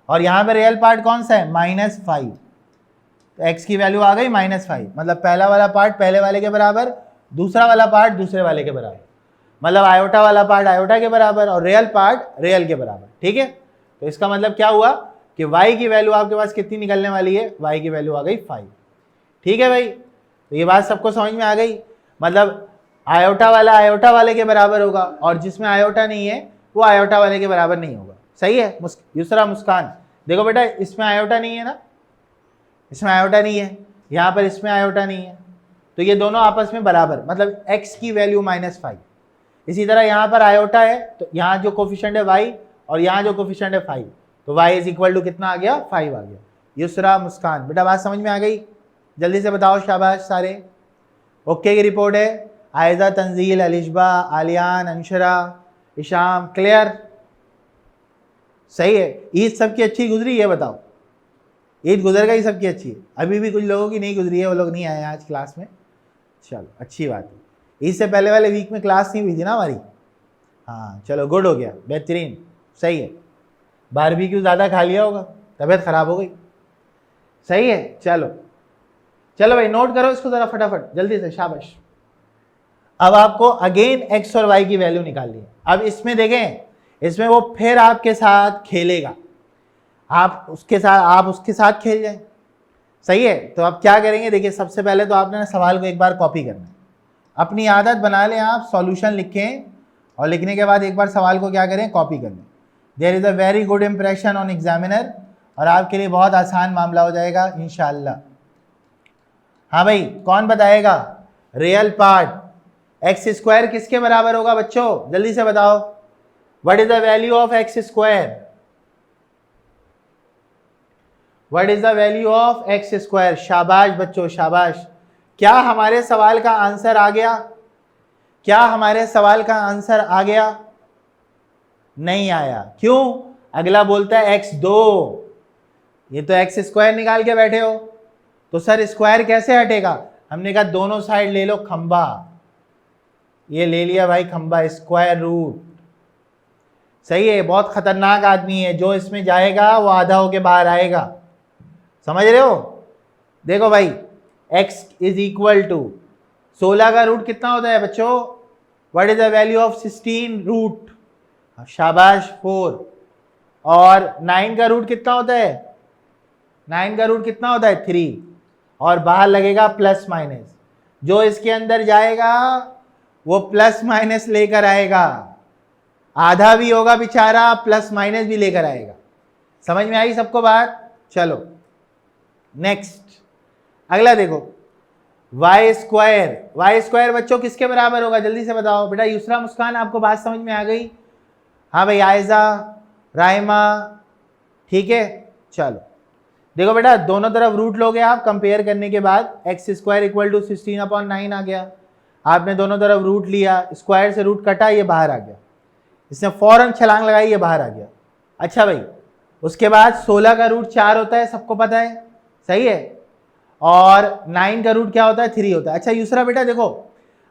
और यहां पे रियल पार्ट कौन सा है, -5। तो x की वैल्यू आ गई -5, मतलब पहला वाला पार्ट पहले वाले के बराबर, दूसरा वाला पार्ट दूसरे वाले के बराबर, मतलब आयोटा वाला पार्ट आयोटा के बराबर और रियल पार्ट रियल के बराबर। ठीक है, तो इसका मतलब क्या हुआ कि y की वैल्यू आपके पास कितनी निकलने वाली है, y की वैल्यू आ गई 5। ठीक है भाई, तो ये बात सबको समझ में आ गई, मतलब आयोटा वाला आयोटा वाले के बराबर होगा और जिसमें आयोटा नहीं है वो आयोटा वाले के बराबर नहीं होगा। सही है दूसरा मुस्कान, देखो बेटा इसमें आयोटा नहीं है ना, इसमें आयोटा नहीं है, यहाँ पर इसमें आयोटा नहीं है, तो ये दोनों आपस में बराबर, मतलब x की वैल्यू -5। इसी तरह यहाँ पर आयोटा है, तो यहाँ जो कोफिशिएंट है y और यहाँ जो कोफिशिएंट है 5, तो y इज इक्वल टू कितना आ गया, 5 आ गया। युसरा मुस्कान, बेटा बात समझ में आ गई, जल्दी से बताओ, शाबाश सारे, ओके की रिपोर्ट है। आयजा, तंजील, अलिशबा, आलियान, अंशरा, इशाम, क्लियर, सही है। ईद सबकी अच्छी गुजरी है, बताओ, ईद गुजर गई सबकी अच्छी, अभी भी कुछ लोगों की नहीं गुजरी है, वो लोग नहीं आए आज क्लास में, चलो अच्छी बात है। ईद से पहले वाले वीक में क्लास नहीं हुई थी ना हमारी, हाँ चलो गुड हो गया, बेहतरीन, सही है। बारबेक्यू ज़्यादा खा लिया होगा, तबीयत खराब हो गई, सही है। चलो चलो भाई नोट करो इसको ज़रा फटाफट जल्दी से, शाबाश। अब आपको अगेन x और y की वैल्यू निकालनी है। अब इसमें देखें, इसमें वो फिर आपके साथ खेलेगा, आप उसके साथ खेल जाए, सही है। तो आप क्या करेंगे, देखिए सबसे पहले तो आपने सवाल को एक बार कॉपी करना है, अपनी आदत बना लें, आप सॉल्यूशन लिखें और लिखने के बाद एक बार सवाल को क्या करें, कॉपी कर लें। There is a very good impression on examiner, और आपके लिए बहुत आसान मामला हो जाएगा इंशाअल्लाह। हाँ भाई कौन बताएगा, रियल पार्ट एक्स स्क्वायर किसके बराबर होगा बच्चों, जल्दी से बताओ, what is the value of x square, what is the value of x square. शाबाश बच्चों शाबाश, क्या हमारे सवाल का आंसर आ गया, क्या हमारे सवाल का आंसर आ गया, नहीं आया, क्यों, अगला बोलता है x2, ये तो एक्स स्क्वायर निकाल के बैठे हो, तो सर स्क्वायर कैसे हटेगा, हमने कहा दोनों साइड ले लो खंबा, ये ले लिया भाई खंबा, स्क्वायर रूट, सही है। बहुत खतरनाक आदमी है, जो इसमें जाएगा वो आधा होके बाहर आएगा, समझ रहे हो। देखो भाई x इज इक्वल टू 16 का रूट कितना होता है बच्चों, what is the value of 16 root, शाबाश 4, और 9 का रूट कितना होता है, 9 का रूट कितना होता है 3, और बाहर लगेगा प्लस माइनस, जो इसके अंदर जाएगा वो प्लस माइनस लेकर आएगा, आधा भी होगा बेचारा, प्लस माइनस भी लेकर आएगा। समझ में आई सबको बात, चलो नेक्स्ट अगला देखो, वाई स्क्वायर बच्चों किसके बराबर होगा, जल्दी से बताओ बेटा। युसरा मुस्कान आपको बात समझ में आ गई, हाँ भाई आयजा, राइमा, ठीक है। चलो देखो बेटा, दोनों तरफ रूट लोगे आप, कंपेयर करने के बाद एक्स स्क्वायर इक्वल टू 16/9 आ गया, आपने दोनों तरफ रूट लिया, स्क्वायर से रूट कटा, ये बाहर आ गया, इसने फौरन छलांग लगाई, ये बाहर आ गया। अच्छा भाई, उसके बाद 16 का रूट 4 होता है, सबको पता है, सही है, और 9 का रूट क्या होता है, 3 होता है। अच्छा यूसरा बेटा देखो,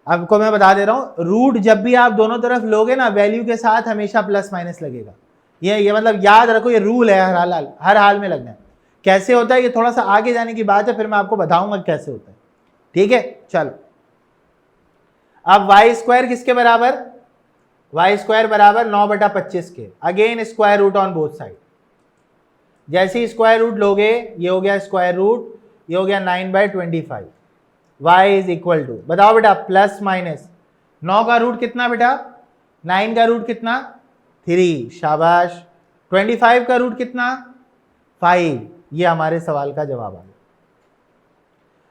आपको मैं बता दे रहा हूँ, रूट जब भी आप दोनों तरफ लोगे ना, वैल्यू के साथ हमेशा प्लस माइनस लगेगा, ये मतलब याद रखो, ये रूल है, हर हाल में लगना है। कैसे होता है ये थोड़ा सा आगे जाने की बात है, फिर मैं आपको बताऊंगा कैसे होता है, ठीक है। चलो अब वाई स्क्वायर किसके बराबर, वाई स्क्वायर बराबर 9/25 के, again square root on both side, जैसे ही स्क्वायर रूट लोगे, ये हो गया स्क्वायर रूट, ये हो गया 9/25, वाई इज इक्वल टू, बताओ बेटा प्लस माइनस, 9 का रूट कितना बेटा, 9 का रूट कितना 3, शाबाश, 25 का रूट कितना? 5। ये हमारे सवाल का जवाब आ गया।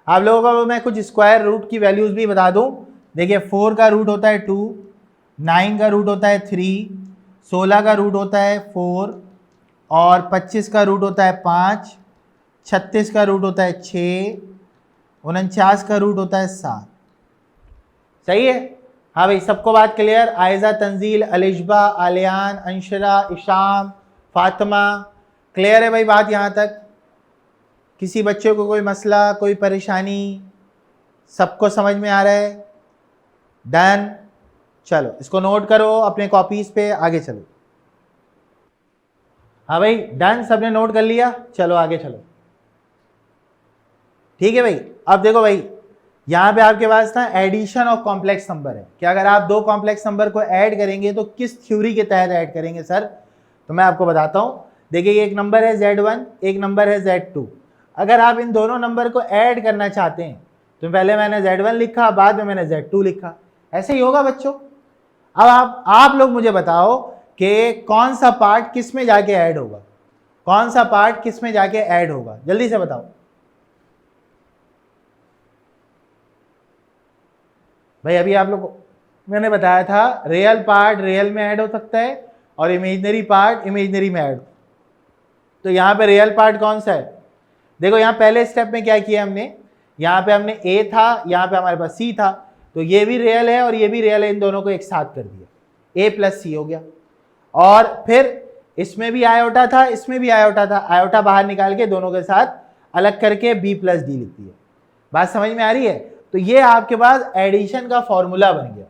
आप लोगों को मैं कुछ स्क्वायर रूट की वैल्यूज भी बता दूं। देखिए 4 का रूट होता है 2, 9 का रूट होता है 3, 16 का रूट होता है 4, और 25 का रूट होता है 5, 36 का रूट होता है 6, 49 का रूट होता है 7। सही है? हाँ भाई, सबको बात क्लियर? आयजा, तंजील, अलिशबा, आलियान, अंशरा, इशाम, फातिमा, क्लियर है भाई बात यहाँ तक? किसी बच्चे को कोई मसला, कोई परेशानी? सबको समझ में आ रहा है? डन। चलो इसको नोट करो अपने कॉपीज पे, आगे चलो। हाँ भाई डन, सबने नोट कर लिया? चलो आगे चलो। ठीक है भाई। अब देखो भाई, यहां पे आपके पास ना एडिशन ऑफ कॉम्प्लेक्स नंबर है कि अगर आप दो कॉम्प्लेक्स नंबर को ऐड करेंगे तो किस थ्योरी के तहत ऐड करेंगे सर? तो मैं आपको बताता हूं। देखिए ये एक नंबर है Z1, एक नंबर है Z2। अगर आप इन दोनों नंबर को ऐड करना चाहते हैं तो पहले मैंने Z1 लिखा, बाद में मैंने Z2 लिखा, ऐसे ही होगा बच्चों। अब आप लोग मुझे बताओ कि कौन सा पार्ट किस में जाके ऐड होगा, कौन सा पार्ट किस में जाके ऐड होगा, जल्दी से बताओ भाई। अभी आप लोग को मैंने बताया था रियल पार्ट रियल में ऐड हो सकता है और इमेजिनरी पार्ट इमेजिनरी में ऐड। तो यहाँ पे रियल पार्ट कौन सा है? देखो यहाँ पहले स्टेप में क्या किया हमने, यहाँ पे हमने A था, यहाँ पे हमारे पास C था, तो ये भी रियल है और ये भी रियल है, इन दोनों को एक साथ कर दिया, A प्लस C हो गया। और फिर इसमें भी आयोटा था, इसमें भी आयोटा था, आयोटा बाहर निकाल के दोनों के साथ अलग करके B प्लस डी लिख दिया। बात समझ में आ रही है? तो ये आपके पास एडिशन का फॉर्मूला बन गया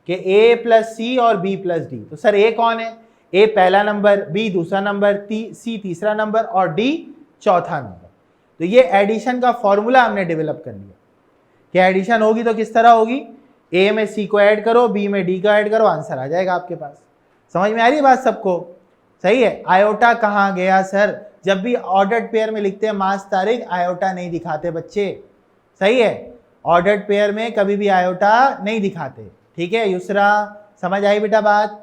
कि A प्लस C और B प्लस डी। तो सर A कौन है? A पहला नंबर, B दूसरा नंबर, C तीसरा नंबर और D चौथा नंबर। तो ये एडिशन का फॉर्मूला हमने डेवलप कर लिया कि एडिशन होगी तो किस तरह होगी, A में C को ऐड करो, B में D को ऐड करो, आंसर आ जाएगा आपके पास। समझ में आ रही है बात सबको? सही है। आयोटा कहाँ गया सर? जब भी ऑर्डर्ड पेयर में लिखते हैं मास तारीख, आयोटा नहीं दिखाते बच्चे। सही है, ऑर्डर्ड पेयर में कभी भी आयोटा नहीं दिखाते। ठीक है युसरा, समझ आई बेटा बात?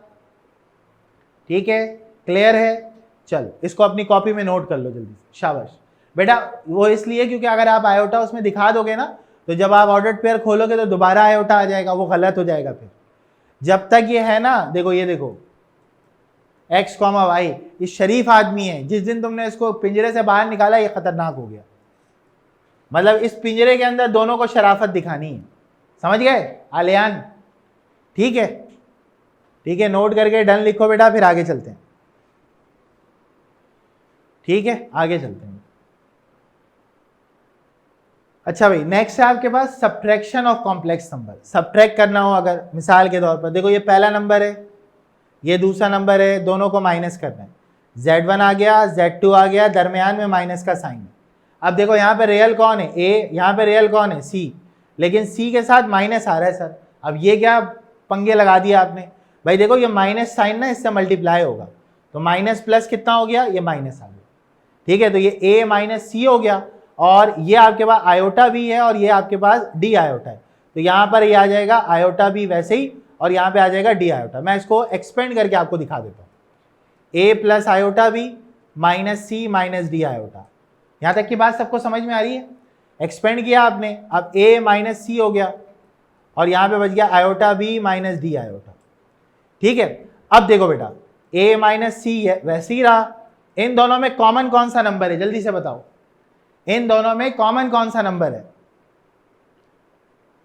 ठीक है, क्लियर है? चलो इसको अपनी कॉपी में नोट कर लो जल्दी से, शाबाश बेटा। वो इसलिए क्योंकि अगर आप आयोटा उसमें दिखा दोगे ना, तो जब आप ऑर्डर्ड पेयर खोलोगे तो दोबारा आयोटा आ जाएगा, वो गलत हो जाएगा। फिर जब तक ये है ना, देखो ये देखो x, y, ये शरीफ आदमी है। जिस दिन तुमने इसको पिंजरे से बाहर निकाला, ये खतरनाक हो गया। मतलब इस पिंजरे के अंदर दोनों को शराफत दिखानी है, समझ गए आलियान? ठीक है, ठीक है, नोट करके डन लिखो बेटा, फिर आगे चलते हैं। ठीक है, आगे चलते हैं। अच्छा भाई, नेक्स्ट है आपके पास subtraction of complex number. Subtract करना हो अगर, मिसाल के तौर पर देखो ये पहला नंबर है, ये दूसरा नंबर है, दोनों को माइनस करना है। Z1 आ गया, Z2 आ गया, दरमियान में माइनस का साइन है। अब देखो यहाँ पे रियल कौन है? A, यहाँ पे रियल कौन है? C, लेकिन C के साथ माइनस आ रहा है सर। अब ये क्या पंगे लगा दिया आपने भाई? देखो ये माइनस साइन ना इससे मल्टीप्लाई होगा, तो माइनस प्लस कितना हो गया? ये माइनस आ गया। ठीक है, तो ये A माइनस C हो गया, और ये आपके पास आयोटा भी है और ये आपके पास D आयोटा है। तो यहाँ पर ये आ जाएगा आयोटा भी वैसे ही, और यहाँ पे आ जाएगा D आयोटा। मैं इसको एक्सपेंड करके आपको दिखा देता हूँ। A प्लस आयोटा भी minus C minus D iota. यहाँ तक की बात सबको समझ में आ रही है? एक्सपेंड किया आपने, अब A माइनस C हो गया और यहाँ पे बच गया iota B minus D iota. ठीक है, अब देखो बेटा A माइनस C है वैसे ही रहा। इन दोनों में कॉमन कौन सा नंबर है? जल्दी से बताओ, इन दोनों में कॉमन कौन सा नंबर है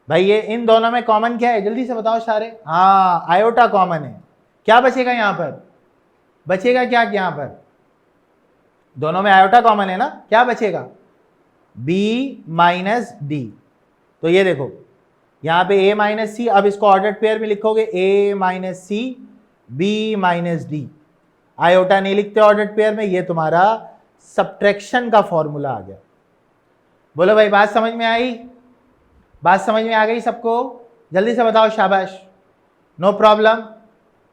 भाई? ये इन दोनों में कॉमन क्या है? जल्दी से बताओ सारे। हाँ, आयोटा कॉमन है। क्या बचेगा यहाँ पर? बचेगा क्या यहाँ पर? दोनों में आयोटा कॉमन है ना, क्या बचेगा? B minus D। तो ये देखो यहाँ पे A माइनस C, अब इसको ऑर्डर्ड पेयर में लिखोगे A minus C B minus D। Iota नहीं लिखते ऑर्डर्ड पेयर में, ये तुम्हारा सब्ट्रैक्शन का फॉर्मूला आ गया। बोलो भाई बात समझ में आई? बात समझ में आ गई सबको? जल्दी से बताओ, शाबाश, नो प्रॉब्लम,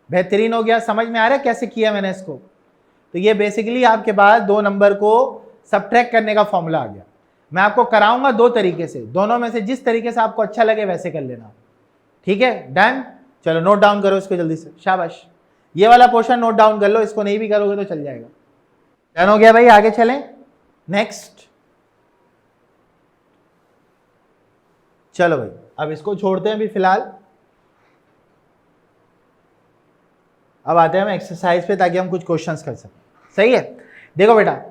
बेहतरीन हो गया। समझ में आ रहा है कैसे किया मैंने इसको? तो ये बेसिकली आपके पास दो नंबर को सब्ट्रैक्ट करने का फॉर्मूला आ गया। मैं आपको कराऊंगा दो तरीके से, दोनों में से जिस तरीके से आपको अच्छा लगे वैसे कर लेना। ठीक है, डन। चलो नोट डाउन करो इसको जल्दी से, शाबाश। ये वाला पोर्शन नोट डाउन कर लो, इसको नहीं भी करोगे तो चल जाएगा। डन हो गया भाई, आगे चलें। नेक्स्ट, चलो भाई अब इसको छोड़ते हैं अभी फिलहाल। अब आते हैं हम एक्सरसाइज पे ताकि हम कुछ क्वेश्चंस कर सकें। सही है, देखो बेटा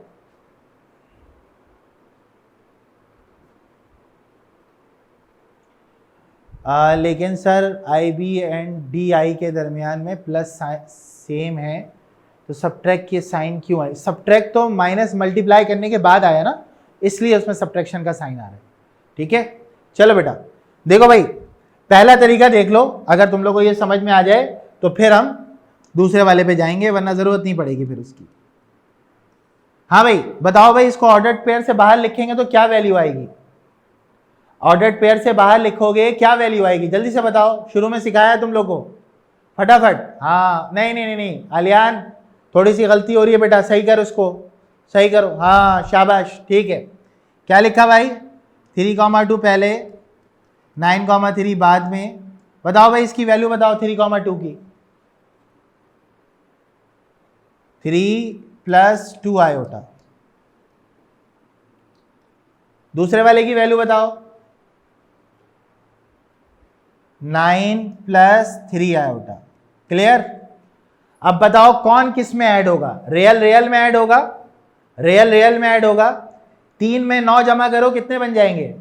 लेकिन sir I B and D I के दरमियान में प्लस सेम है तो सब्ट्रैक्ट के साइन क्यों आए? सब्ट्रैक्ट तो माइनस मल्टीप्लाई करने के बाद आया ना, इसलिए उसमें सब्ट्रैक्शन का साइन आ रहा है। ठीक है, चलो बेटा देखो भाई, पहला तरीका देख लो, अगर तुम लोग को ये समझ में आ जाए तो फिर हम दूसरे वाले पे जाएंगे, वरना जरूरत नहीं पड़ेगी फिर उसकी। हाँ भाई बताओ भाई, इसको ऑर्डर्ड पेयर से बाहर लिखेंगे तो क्या वैल्यू आएगी? ऑर्डर्ड पेयर से बाहर लिखोगे क्या वैल्यू आएगी? जल्दी से बताओ, शुरू में सिखाया है तुम लोग को, फटाफट। हाँ नहीं नहीं नहीं नहीं आलियान, थोड़ी सी गलती हो रही है बेटा, सही कर उसको, सही करो। हाँ शाबाश, ठीक है। क्या लिखा भाई? 3,2 पहले, 9,3 बाद में। बताओ भाई इसकी वैल्यू बताओ 3,2 की। 3 + 2 आयोटा। दूसरे वाले की वैल्यू बताओ। 9 + 3 आयोटा। क्लियर? अब बताओ कौन किस में ऐड होगा? रियल रियल में ऐड होगा, रियल रियल में ऐड होगा। 3 में 9 जमा करो कितने बन जाएंगे?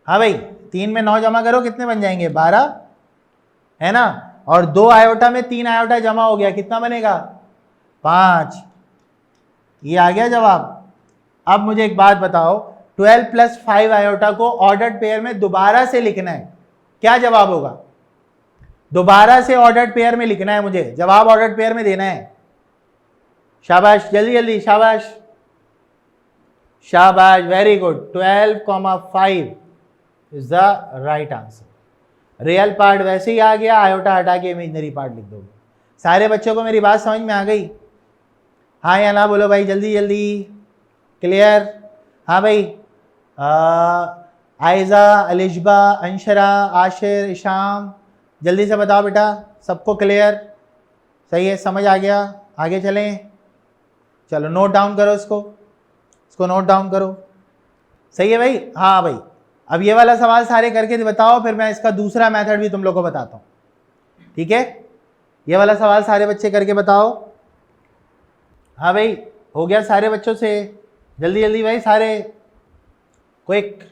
हाँ भाई 3 में 9 जमा करो कितने बन जाएंगे? 12 है ना। और 2 आयोटा में 3 आयोटा जमा हो गया, कितना बनेगा? 5। ये आ गया जवाब। अब मुझे एक बात बताओ, 12 + 5 आयोटा को ऑर्डर्ड पेयर में दोबारा से लिखना है, क्या जवाब होगा? दोबारा से ऑर्डर्ड पेयर में लिखना है मुझे, जवाब ऑर्डर्ड पेयर में देना है। शाबाश, जल्दी जल्दी, शाबाश शाबाश, very good. 12,5 is the right answer. Real part वैसे ही आ गया, आयोटा हटा के इमेजिनरी पार्ट लिख दोगे। सारे बच्चों को मेरी बात समझ में आ गई? हाँ या ना बोलो भाई, जल्दी जल्दी। क्लियर? हाँ भाई, आयजा, अलिशबा, अंशरा, आशिर, इशाम, जल्दी से बताओ बेटा, सबको क्लियर? सही है, समझ आ गया? आगे चलें। चलो नोट डाउन करो इसको नोट डाउन करो। सही है भाई? हाँ भाई, अब ये वाला सवाल सारे करके बताओ, फिर मैं इसका दूसरा मेथड भी तुम लोग को बताता हूँ। ठीक है, ये वाला सवाल सारे बच्चे करके बताओ। हाँ भाई, हो गया सारे बच्चों से? जल्दी जल्दी भाई सारे, क्विक।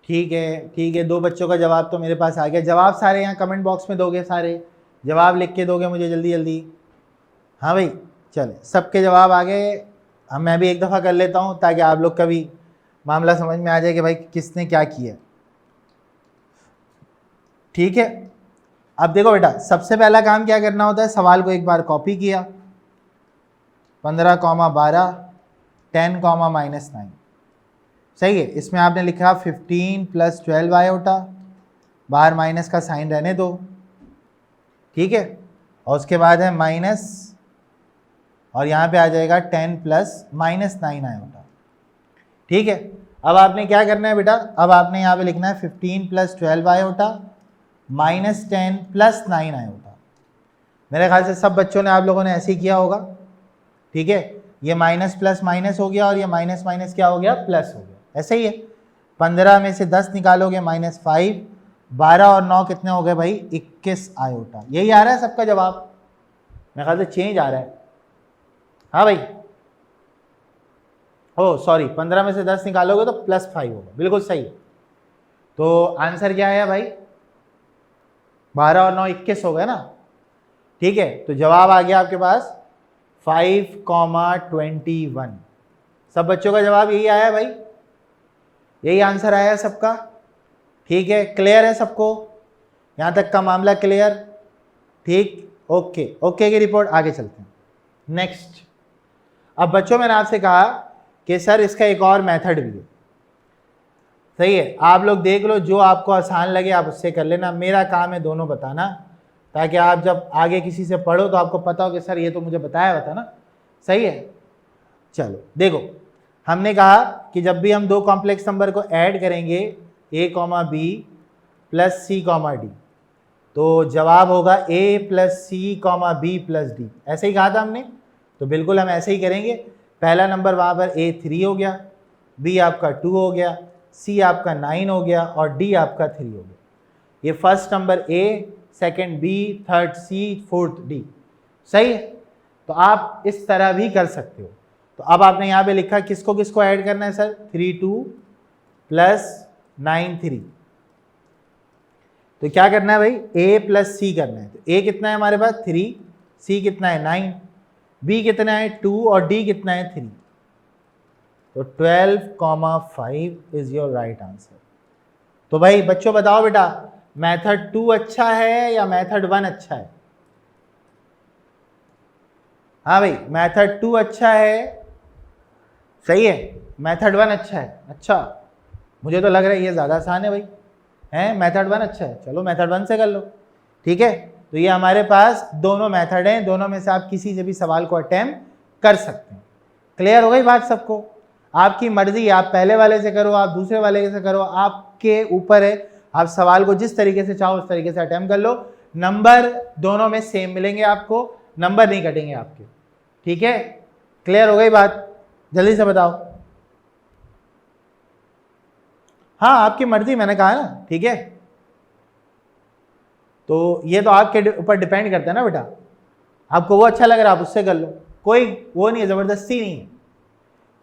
ठीक है ठीक है, 2 बच्चों का जवाब तो मेरे पास आ गया। जवाब सारे यहाँ कमेंट बॉक्स में दोगे, सारे जवाब लिख के दोगे मुझे जल्दी जल्दी। हाँ भाई चले, सबके जवाब आ गए। अब मैं भी एक दफ़ा कर लेता हूँ ताकि आप लोग का भी मामला समझ में आ जाए कि भाई किसने क्या किया। ठीक है, अब देखो बेटा, सबसे पहला काम क्या करना होता है, सवाल को एक बार कॉपी किया, 15,12, 10, -9। सही है, इसमें आपने लिखा 15 + 12 आयोटा, बाहर माइनस का साइन रहने दो। ठीक है, और उसके बाद है माइनस, और यहाँ पे आ जाएगा 10 + -9 आयोटा। ठीक है, अब आपने क्या करना है बेटा, अब आपने यहाँ पे लिखना है 15 + 12 आयोटा, -10 + 9 आयोटा। मेरे ख्याल से सब बच्चों ने, आप लोगों ने ऐसे ही किया होगा। ठीक है, ये माइनस प्लस माइनस हो गया, और ये माइनस माइनस क्या हो गया? प्लस हो गया। ऐसे ही है, 15 में से 10 निकालोगे -5, 12 और 9 कितने हो गए भाई? 21 आयोटा। यही आ रहा है सबका जवाब? मेरे ख्याल से चेंज आ रहा है। हाँ भाई, ओ सॉरी, 15 में से 10 निकालोगे तो +5 होगा, बिल्कुल सही। तो आंसर क्या है भाई? 12 और 9 21 हो गए ना। ठीक है, तो जवाब आ गया आपके पास 5,21। सब बच्चों का जवाब यही आया भाई, यही आंसर आया सबका। ठीक है, क्लियर है सबको? यहाँ तक का मामला क्लियर? ठीक, ओके ओके की रिपोर्ट। आगे चलते हैं नेक्स्ट। अब बच्चों मैंने आपसे कहा कि सर इसका एक और मेथड भी है। सही है, आप लोग देख लो, जो आपको आसान लगे आप उससे कर लेना। मेरा काम है दोनों बताना, ताकि आप जब आगे किसी से पढ़ो तो आपको पता हो कि सर ये तो मुझे बताया हुआ था ना। सही है, चलो देखो, हमने कहा कि जब भी हम 2 कॉम्प्लेक्स नंबर को ऐड करेंगे, a, b + c, d, तो जवाब होगा a plus C comma B plus D, ऐसे ही कहा था हमने, तो बिल्कुल हम ऐसे ही करेंगे। पहला नंबर वहाँ पर a 3 हो गया, b आपका 2 हो गया, c आपका 9 हो गया और d आपका 3 हो गया। ये first number a, second b, third c, fourth d, सही है। तो आप इस तरह भी कर सकते हो। तो अब आपने यहाँ पे लिखा किसको किसको ऐड करना है सर, 3 2 प्लस 9 3। तो क्या करना है भाई, a प्लस सी करना है। तो a कितना है हमारे पास 3, c कितना है 9, b कितना है 2 और d कितना है 3। तो 12,5 इज योर राइट आंसर। तो भाई बच्चों बताओ बेटा, मेथड 2 अच्छा है या मेथड 1 अच्छा है? हाँ भाई मेथड 2 अच्छा है, सही है, मेथड 1 अच्छा है। अच्छा, मुझे तो लग रहा है ये ज़्यादा आसान है भाई, हैं मेथड 1 अच्छा है, चलो मेथड 1 से कर लो, ठीक है। तो ये हमारे पास दोनों मेथड हैं, दोनों में से आप किसी से भी सवाल को अटेम्प्ट कर सकते हैं। क्लियर हो गई बात सबको? आपकी मर्जी, आप पहले वाले से करो, आप दूसरे वाले से करो, आपके ऊपर है। आप सवाल को जिस तरीके से चाहो उस तरीके से अटेम्प्ट कर लो, नंबर दोनों में सेम मिलेंगे आपको, नंबर नहीं कटेंगे आपके, ठीक है। क्लियर हो गई बात? जल्दी से बताओ। हाँ आपकी मर्जी, मैंने कहा ना, ठीक है। तो ये तो आपके ऊपर डिपेंड करता है ना बेटा, आपको वो अच्छा लग रहा है आप उससे कर लो, कोई वो नहीं है, जबरदस्ती नहीं है,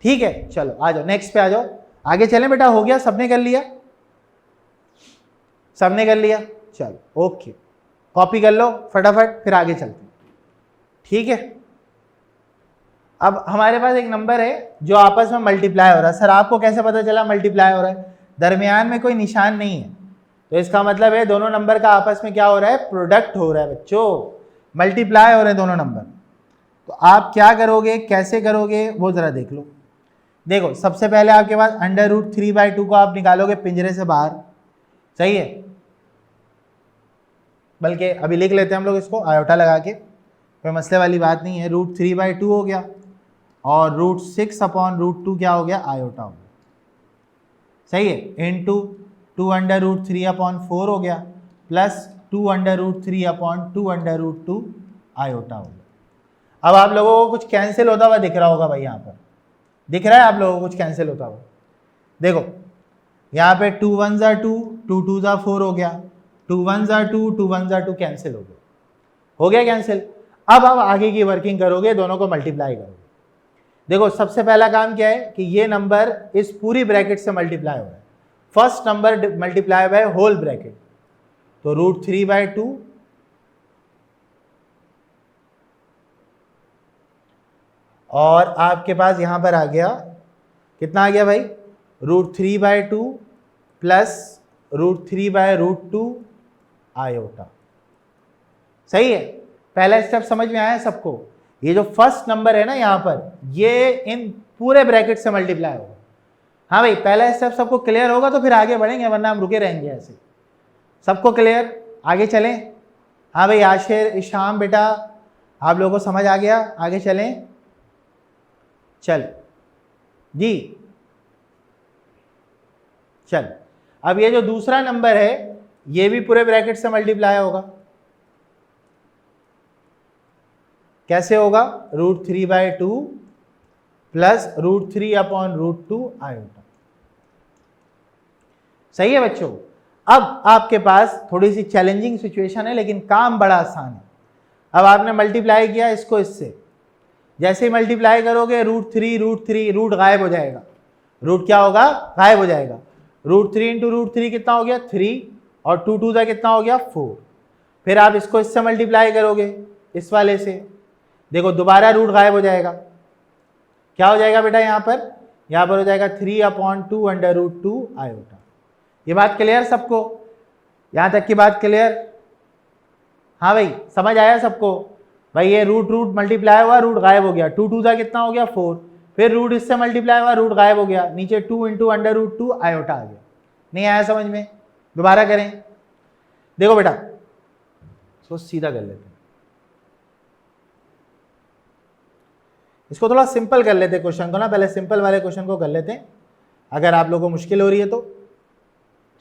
ठीक है। चलो आ जाओ नेक्स्ट पे आ जाओ, आगे चलें बेटा। हो गया, सबने कर लिया, सबने कर लिया, चलो ओके, कॉपी कर लो फटाफट, फिर आगे चलते हैं, ठीक है। अब हमारे पास एक नंबर है जो आपस में मल्टीप्लाई हो रहा है। सर आपको कैसे पता चला मल्टीप्लाई हो रहा है? दरमियान में कोई निशान नहीं है, तो इसका मतलब है दोनों नंबर का आपस में क्या हो रहा है, प्रोडक्ट हो रहा है बच्चों, मल्टीप्लाई हो रहे हैं दोनों नंबर। तो आप क्या करोगे, कैसे करोगे, वो जरा देख लो। देखो सबसे पहले आपके पास √3/2 को आप निकालोगे पिंजरे से बाहर, सही है। बल्कि अभी लिख लेते हैं हम लोग इसको आयोटा लगा के, कोई मसले वाली बात नहीं है। √3/2 हो गया और √6/√2 क्या हो गया, आयोटा हो गया, सही है। इनटू 2√3/4 हो गया प्लस 2√3/2√2 आयोटा हो गया। अब आप लोगों को कुछ कैंसिल होता हुआ दिख रहा होगा भाई, यहाँ पर दिख रहा है आप लोगों को कुछ कैंसिल होता हुआ? देखो यहाँ पे 2 1 ज़ा 2, 2 2 ज़ा 4 हो गया, 2 1 ज़ा 2, 2 1 ज़ा 2 कैंसिल हो गया कैंसिल। अब आप आगे की वर्किंग करोगे, दोनों को मल्टीप्लाई करोगे। देखो सबसे पहला काम क्या है कि ये नंबर इस पूरी ब्रैकेट से मल्टीप्लाई हो रहा है, first number multiply by whole bracket, तो √3/2 और आपके पास यहां पर आ गया, कितना आ गया भाई, √3/2 प्लस √3/√2 आयोटा, सही है। पहला स्टेप समझ में आया सबको? ये जो फर्स्ट नंबर है ना यहाँ पर, ये इन पूरे ब्रैकेट से मल्टीप्लाई होगा। हाँ भाई पहला स्टेप सबको क्लियर होगा तो फिर आगे बढ़ेंगे, वरना हम रुके रहेंगे ऐसे। सबको क्लियर, आगे चलें। हाँ भाई आशिर, इशाम बेटा, आप लोगों को समझ आ गया, आगे चलें। चल जी, चल। अब ये जो दूसरा नंबर है ये भी पूरे ब्रैकेट से मल्टीप्लाई होगा। कैसे होगा, √3/2 प्लस √3/√2 आयोटा, सही है बच्चों। अब आपके पास थोड़ी सी चैलेंजिंग सिचुएशन है, लेकिन काम बड़ा आसान है। अब आपने मल्टीप्लाई किया इसको इससे, जैसे ही मल्टीप्लाई करोगे √3 रूट गायब हो जाएगा, रूट क्या होगा, गायब हो जाएगा। √3 इंटू √3 कितना हो गया 3 और 2 2 कितना हो गया 4। फिर आप इसको इससे मल्टीप्लाई करोगे इस वाले से, देखो दोबारा रूट गायब हो जाएगा, क्या हो जाएगा बेटा यहाँ पर हो जाएगा 3/2 आयोटा। ये बात क्लियर सबको? यहाँ तक की बात क्लियर? हाँ भाई समझ आया सबको? भाई ये रूट मल्टीप्लाई हुआ, रूट गायब हो गया, 2 2 कितना हो गया 4, फिर रूट इससे मल्टीप्लाई हुआ, रूट गायब हो गया, नीचे 2 इंटू √2 आयोटा आ गया। नहीं आया समझ में? दोबारा करें। देखो बेटा इसको सीधा कर लेते हैं, इसको थोड़ा सिंपल कर लेते हैं क्वेश्चन को ना, पहले सिंपल वाले क्वेश्चन को कर लेते हैं, अगर आप लोगों को मुश्किल हो रही है तो।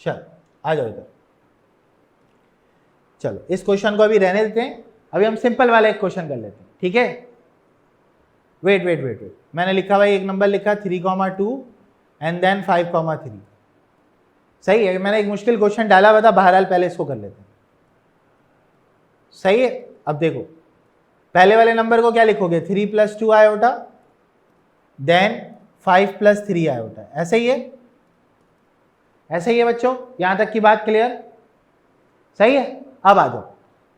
चल आ जाओ इधर, चलो इस क्वेश्चन को अभी रहने देते हैं, अभी हम सिंपल वाला एक क्वेश्चन कर लेते हैं, ठीक है। वेट, मैंने लिखा भाई एक नंबर लिखा 3,2 एंड देन 5,3। सही है, मैंने एक मुश्किल क्वेश्चन डाला हुआ था, बहरहाल पहले इसको कर लेते हैं। सही है, अब देखो पहले वाले नंबर को क्या लिखोगे, 3 + 2 आयोटा देन 5 + 3 आयोटा, ऐसे ही है, ऐसे ही है बच्चों, यहां तक की बात क्लियर। सही है, अब आ जाओ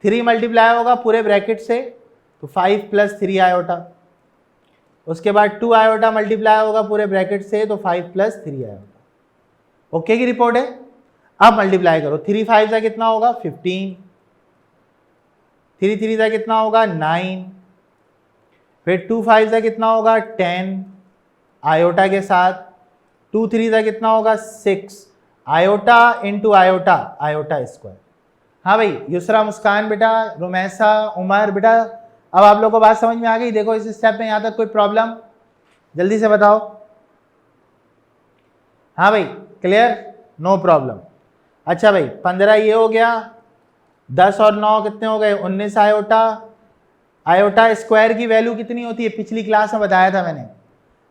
3 मल्टीप्लाई होगा पूरे ब्रैकेट से तो 5 + 3 आयोटा, उसके बाद 2 आयोटा मल्टीप्लाई होगा पूरे ब्रैकेट से तो 5 + 3 आयोटा। ओके की रिपोर्ट है। अब मल्टीप्लाई करो, 3 5 का कितना होगा 15, 3 3 का कितना होगा 9, फिर 2 5 का कितना होगा 10 आयोटा के साथ, 2 3 का कितना होगा 6 iota into iota, iota square. हाँ भाई युसरा, मुस्कान बेटा, रुमैसा, उमर बेटा, अब आप लोगों को बात समझ में आ गई। देखो इस स्टेप में यहां तक कोई प्रॉब्लम, जल्दी से बताओ। हाँ भाई क्लियर, नो प्रॉब्लम। अच्छा भाई 15 ये हो गया, 10 और 9 कितने हो गए 19 आयोटा। आयोटा स्क्वायर की वैल्यू कितनी होती है, पिछली क्लास में बताया था मैंने,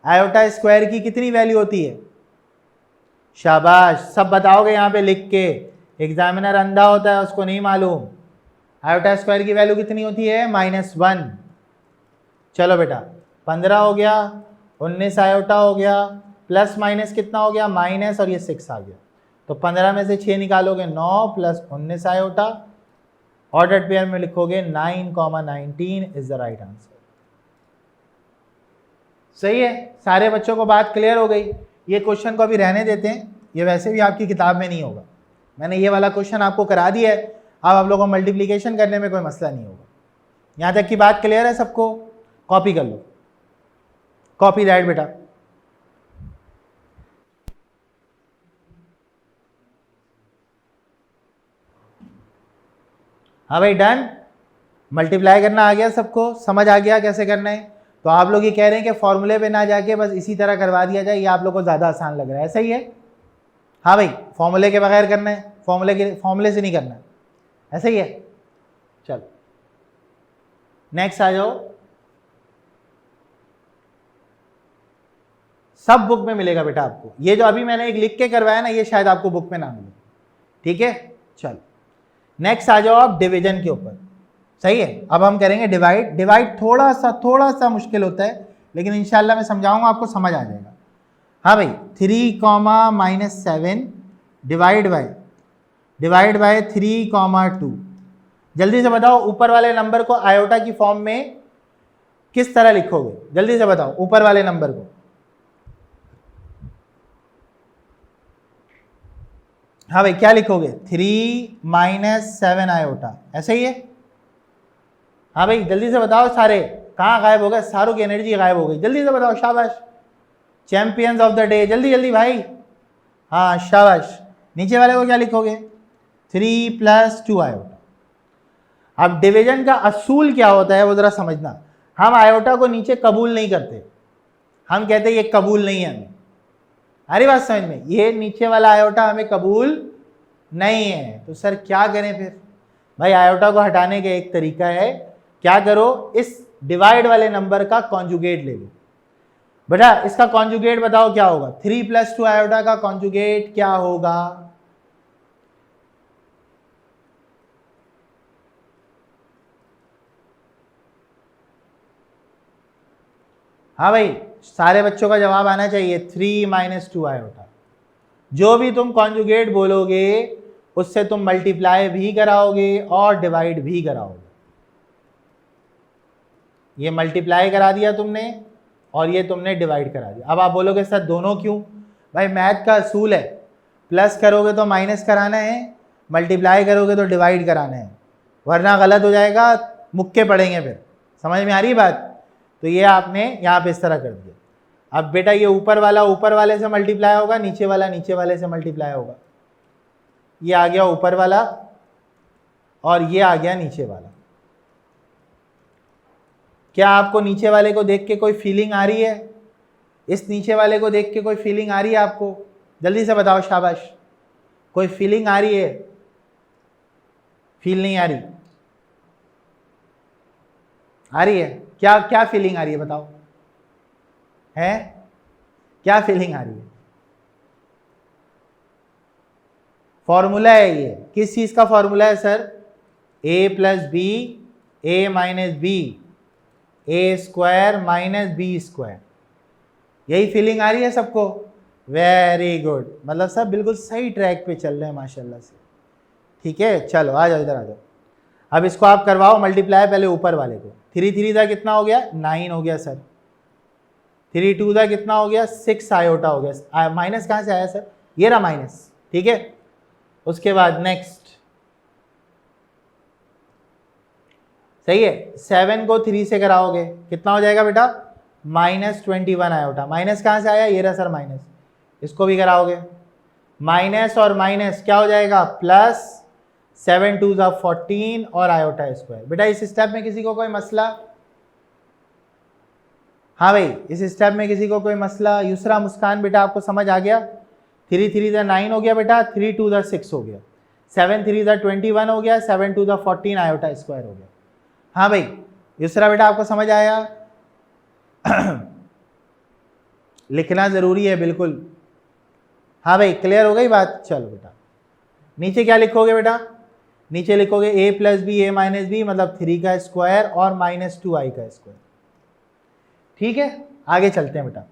आयोटा स्क्वायर की कितनी वैल्यू होती है। शाबाश, सब बताओगे यहाँ पे लिख के, एग्जामिनर अंधा होता है उसको नहीं मालूम। आयोटा स्क्वायर की वैल्यू कितनी होती है -1। चलो बेटा 15 हो गया, 19 आयोटा हो गया, प्लस माइनस कितना हो गया माइनस, और ये 6 आ गया, तो 15 में से 6 निकालोगे 9 + 19 आयोटा, ऑर्डर्ड पेयर में लिखोगे 9,19 इज द राइट आंसर। सही है, सारे बच्चों को बात क्लियर हो गई। ये क्वेश्चन को अभी रहने देते हैं, ये वैसे भी आपकी किताब में नहीं होगा, मैंने ये वाला क्वेश्चन आपको करा दिया है, अब आप लोगों को मल्टीप्लिकेशन करने में कोई मसला नहीं होगा। यहाँ तक की बात क्लियर है सबको, कॉपी कर लो, कॉपी दैट बेटा। हाँ भाई डन, मल्टीप्लाई करना आ गया सबको, समझ आ गया कैसे करना है। तो आप लोग ये कह रहे हैं कि फॉर्मूले पे ना जाके बस इसी तरह करवा दिया जाए, ये आप लोग को ज़्यादा आसान लग रहा है, ऐसा ही है। हाँ भाई फॉर्मूले के बगैर करना है, फॉर्मूले से नहीं करना है, ऐसा ही है। चलो नेक्स्ट आ जाओ, सब बुक में मिलेगा बेटा आपको, ये जो अभी मैंने एक लिख के करवाया ना ये शायद आपको बुक में ना मिले, ठीक है। चलो नेक्स्ट आ जाओ आप डिवीजन के ऊपर। सही है, अब हम करेंगे डिवाइड। डिवाइड थोड़ा सा मुश्किल होता है, लेकिन इंशाल्लाह मैं समझाऊंगा आपको, समझ आ जाएगा। हाँ भाई 3, -7 डिवाइड बाय 3, 2। जल्दी से बताओ ऊपर वाले नंबर को आयोटा की फॉर्म में किस तरह लिखोगे, जल्दी से बताओ ऊपर वाले नंबर को। हाँ भाई क्या लिखोगे 3 - 7 आयोटा, ऐसे ही है। हाँ भाई जल्दी से बताओ, सारे कहाँ गायब हो गए, सारों की एनर्जी गायब हो गई, जल्दी से बताओ, शाबाश, चैंपियंस ऑफ द डे, जल्दी जल्दी भाई। हाँ शाबाश, नीचे वाले को क्या लिखोगे 3 + 2 आयोटा। अब डिवीजन का असूल क्या होता है वो जरा समझना, हम आयोटा को नीचे कबूल नहीं करते, हम कहते ये कबूल नहीं है हमें, अरे बात समझ में, ये नीचे वाला आयोटा हमें कबूल नहीं है, तो सर क्या करें फिर। भाई आयोटा को हटाने का एक तरीका है, क्या करो इस डिवाइड वाले नंबर का कॉन्जुगेट ले लो। बेटा इसका कॉन्जुगेट बताओ क्या होगा, 3 + 2 आयोटा का कॉन्जुगेट क्या होगा। हाँ भाई सारे बच्चों का जवाब आना चाहिए, 3 - 2 आयोटा। जो भी तुम कॉन्जुगेट बोलोगे उससे तुम मल्टीप्लाई भी कराओगे और डिवाइड भी कराओगे। ये मल्टीप्लाई करा दिया तुमने और ये तुमने डिवाइड करा दिया। अब आप बोलोगे सर दोनों क्यों, भाई मैथ का असूल है, प्लस करोगे तो माइनस कराना है, मल्टीप्लाई करोगे तो डिवाइड कराना है, वरना गलत हो जाएगा, मुक्के पड़ेंगे फिर। समझ में आ रही बात, तो ये आपने यहाँ पे इस तरह कर दिया। अब बेटा ये ऊपर वाला ऊपर वाले से मल्टीप्लाई होगा, नीचे वाला नीचे वाले से मल्टीप्लाई होगा, ये आ गया ऊपर वाला और ये आ गया नीचे वाला। क्या आपको नीचे वाले को देख के कोई फीलिंग आ रही है, इस नीचे वाले को देख के कोई फीलिंग आ रही है आपको, जल्दी से बताओ, शाबाश, कोई फीलिंग आ रही है। फील नहीं आ रही? आ रही है? क्या क्या फीलिंग आ रही है बताओ? है क्या फीलिंग आ रही है? फॉर्मूला है ये, किस चीज का फॉर्मूला है sir? a plus B A minus B A square minus B square. यही फीलिंग आ रही है सबको? वेरी गुड, मतलब सब बिल्कुल सही ट्रैक पे चल रहे हैं माशाल्लाह से। ठीक है, चलो आ जाओ, इधर आ जाओ। अब इसको आप करवाओ मल्टीप्लाई, पहले ऊपर वाले को। 3 3 का कितना हो गया? 9 हो गया सर। 3 2 का कितना हो गया? 6 आयोटा हो गया। माइनस कहाँ से आया सर? ये रहा माइनस। ठीक है, उसके बाद नेक्स्ट, सही है, 7 को 3 से कराओगे कितना हो जाएगा बेटा? -21 आयोटा। माइनस कहाँ से आया? ये रहा सर माइनस। इसको भी कराओगे, माइनस और माइनस क्या हो जाएगा? प्लस। 7 2 14 और आयोटा स्क्वायर। बेटा इस स्टेप में किसी को कोई मसला? हाँ भाई, इस स्टेप में किसी को कोई मसला? युसरा, मुस्कान, बेटा आपको समझ आ गया? 3 3 9 हो गया बेटा, 3 2 6 हो गया, 7 3 21 हो गया, 7 2 14 आयोटा स्क्वायर हो गया। हाँ भाई युसरा बेटा आपको समझ आया? लिखना जरूरी है बिल्कुल। हाँ भाई क्लियर हो गई बात? चलो बेटा नीचे क्या लिखोगे बेटा? नीचे लिखोगे a plus B A minus B, मतलब 3 का स्क्वायर और -2i का स्क्वायर। ठीक है, आगे चलते हैं बेटा।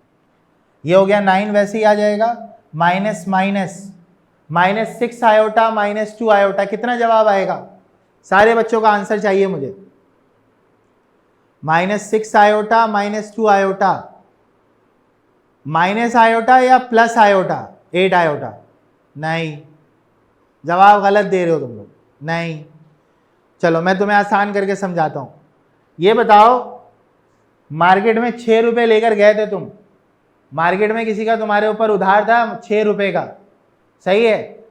ये हो गया 9, वैसे ही आ जाएगा। माइनस माइनस -6 आयोटा -2 आयोटा, कितना जवाब आएगा? सारे बच्चों का आंसर चाहिए मुझे। -6 आयोटा -2 आयोटा, माइनस आयोटा या प्लस आयोटा? 8 आयोटा? नहीं, जवाब गलत दे रहे हो तुम लोग। नहीं, चलो मैं तुम्हें आसान करके समझाता हूं। ये बताओ, मार्केट में 6 रुपए लेकर गए थे तुम, मार्केट में किसी का तुम्हारे ऊपर उधार था 6 रुपए का, सही है,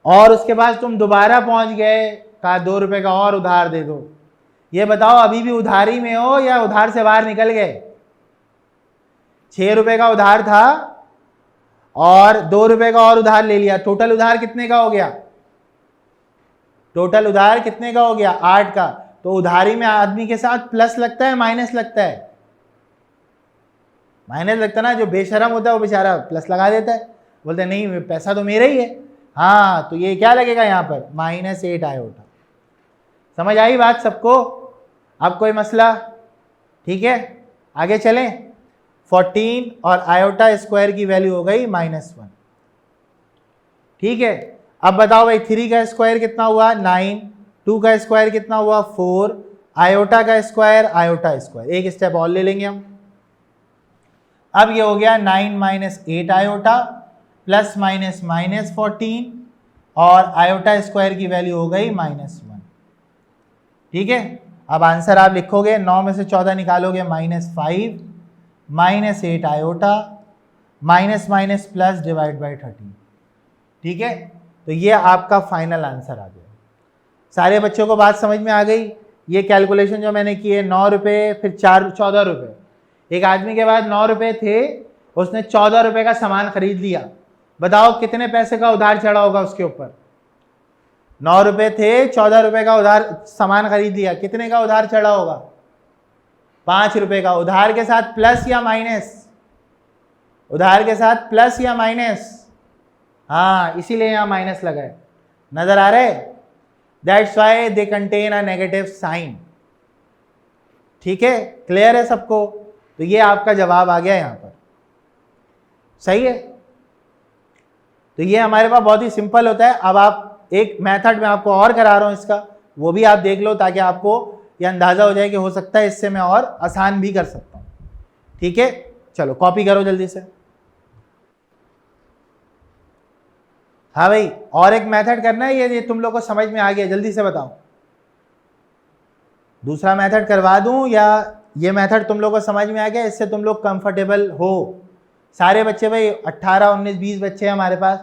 और उसके बाद तुम दोबारा पहुंच गए, कहा 2 रुपए का और उधार दे दो। ये बताओ अभी भी उधारी में हो या उधार से बाहर निकल गए? 6 रुपए का उधार था और 2 रुपए का और उधार ले लिया, टोटल उधार कितने का हो गया? टोटल उधार कितने का हो गया? 8 का। तो उधारी में आदमी के साथ प्लस लगता है माइनस लगता है? माइनस लगता है ना। जो बेशरम होता है वो बेचारा प्लस लगा देता है, बोलते नहीं पैसा तो मेरा ही है। हाँ, तो ये क्या लगेगा यहाँ पर? -8 आयोटा। समझ आई बात सबको? अब कोई मसला? ठीक है, आगे चलें। 14 और आयोटा स्क्वायर की वैल्यू हो गई -1। ठीक है, अब बताओ भाई 3 का स्क्वायर कितना हुआ? 9, 2 का स्क्वायर कितना हुआ? 4, आयोटा का स्क्वायर आयोटा स्क्वायर। एक स्टेप और ले लेंगे हम। अब ये हो गया 9 -8 आयोटा प्लस -14 और आयोटा स्क्वायर की वैल्यू हो गई -1। ठीक है, अब आंसर आप लिखोगे, 9 में से 14 निकालोगे -5 -8 iota minus minus plus divide by 13। ठीक है, तो ये आपका फाइनल आंसर आ गया। सारे बच्चों को बात समझ में आ गई? ये कैलकुलेशन जो मैंने की है, 9 रुपये फिर 14 रुपये। एक आदमी के पास 9 रुपये थे, उसने 14 रुपये का सामान खरीद लिया। बताओ कितने पैसे का उधार चढ़ा होगा उसके ऊपर? 9 रुपये थे, 14 रुपये का उधार सामान खरीद लिया, कितने का उधार चढ़ा होगा? 5 रुपये का। उधार के साथ प्लस या माइनस? उधार के साथ प्लस या माइनस? हाँ, इसीलिए यहां माइनस लगा है, नजर आ रहे? That's why they contain a negative sign. ठीक है, क्लियर है सबको? तो ये आपका जवाब आ गया यहां पर, सही है। तो ये हमारे पास बहुत ही सिंपल होता है। अब आप एक मेथड में आपको और करा रहा हूं इसका, वो भी आप देख लो ताकि आपको ये अंदाजा हो जाए कि हो सकता है इससे मैं और आसान भी कर सकता हूं। ठीक है, चलो कॉपी करो जल्दी से। हाँ भाई, और एक मेथड करना है, ये तुम लोग को समझ में आ गया? जल्दी से बताओ, दूसरा मेथड करवा दूं या ये मेथड तुम लोग को समझ में आ गया, इससे तुम लोग कंफर्टेबल हो? सारे बच्चे भाई 18 19 20 बच्चे हैं हमारे पास,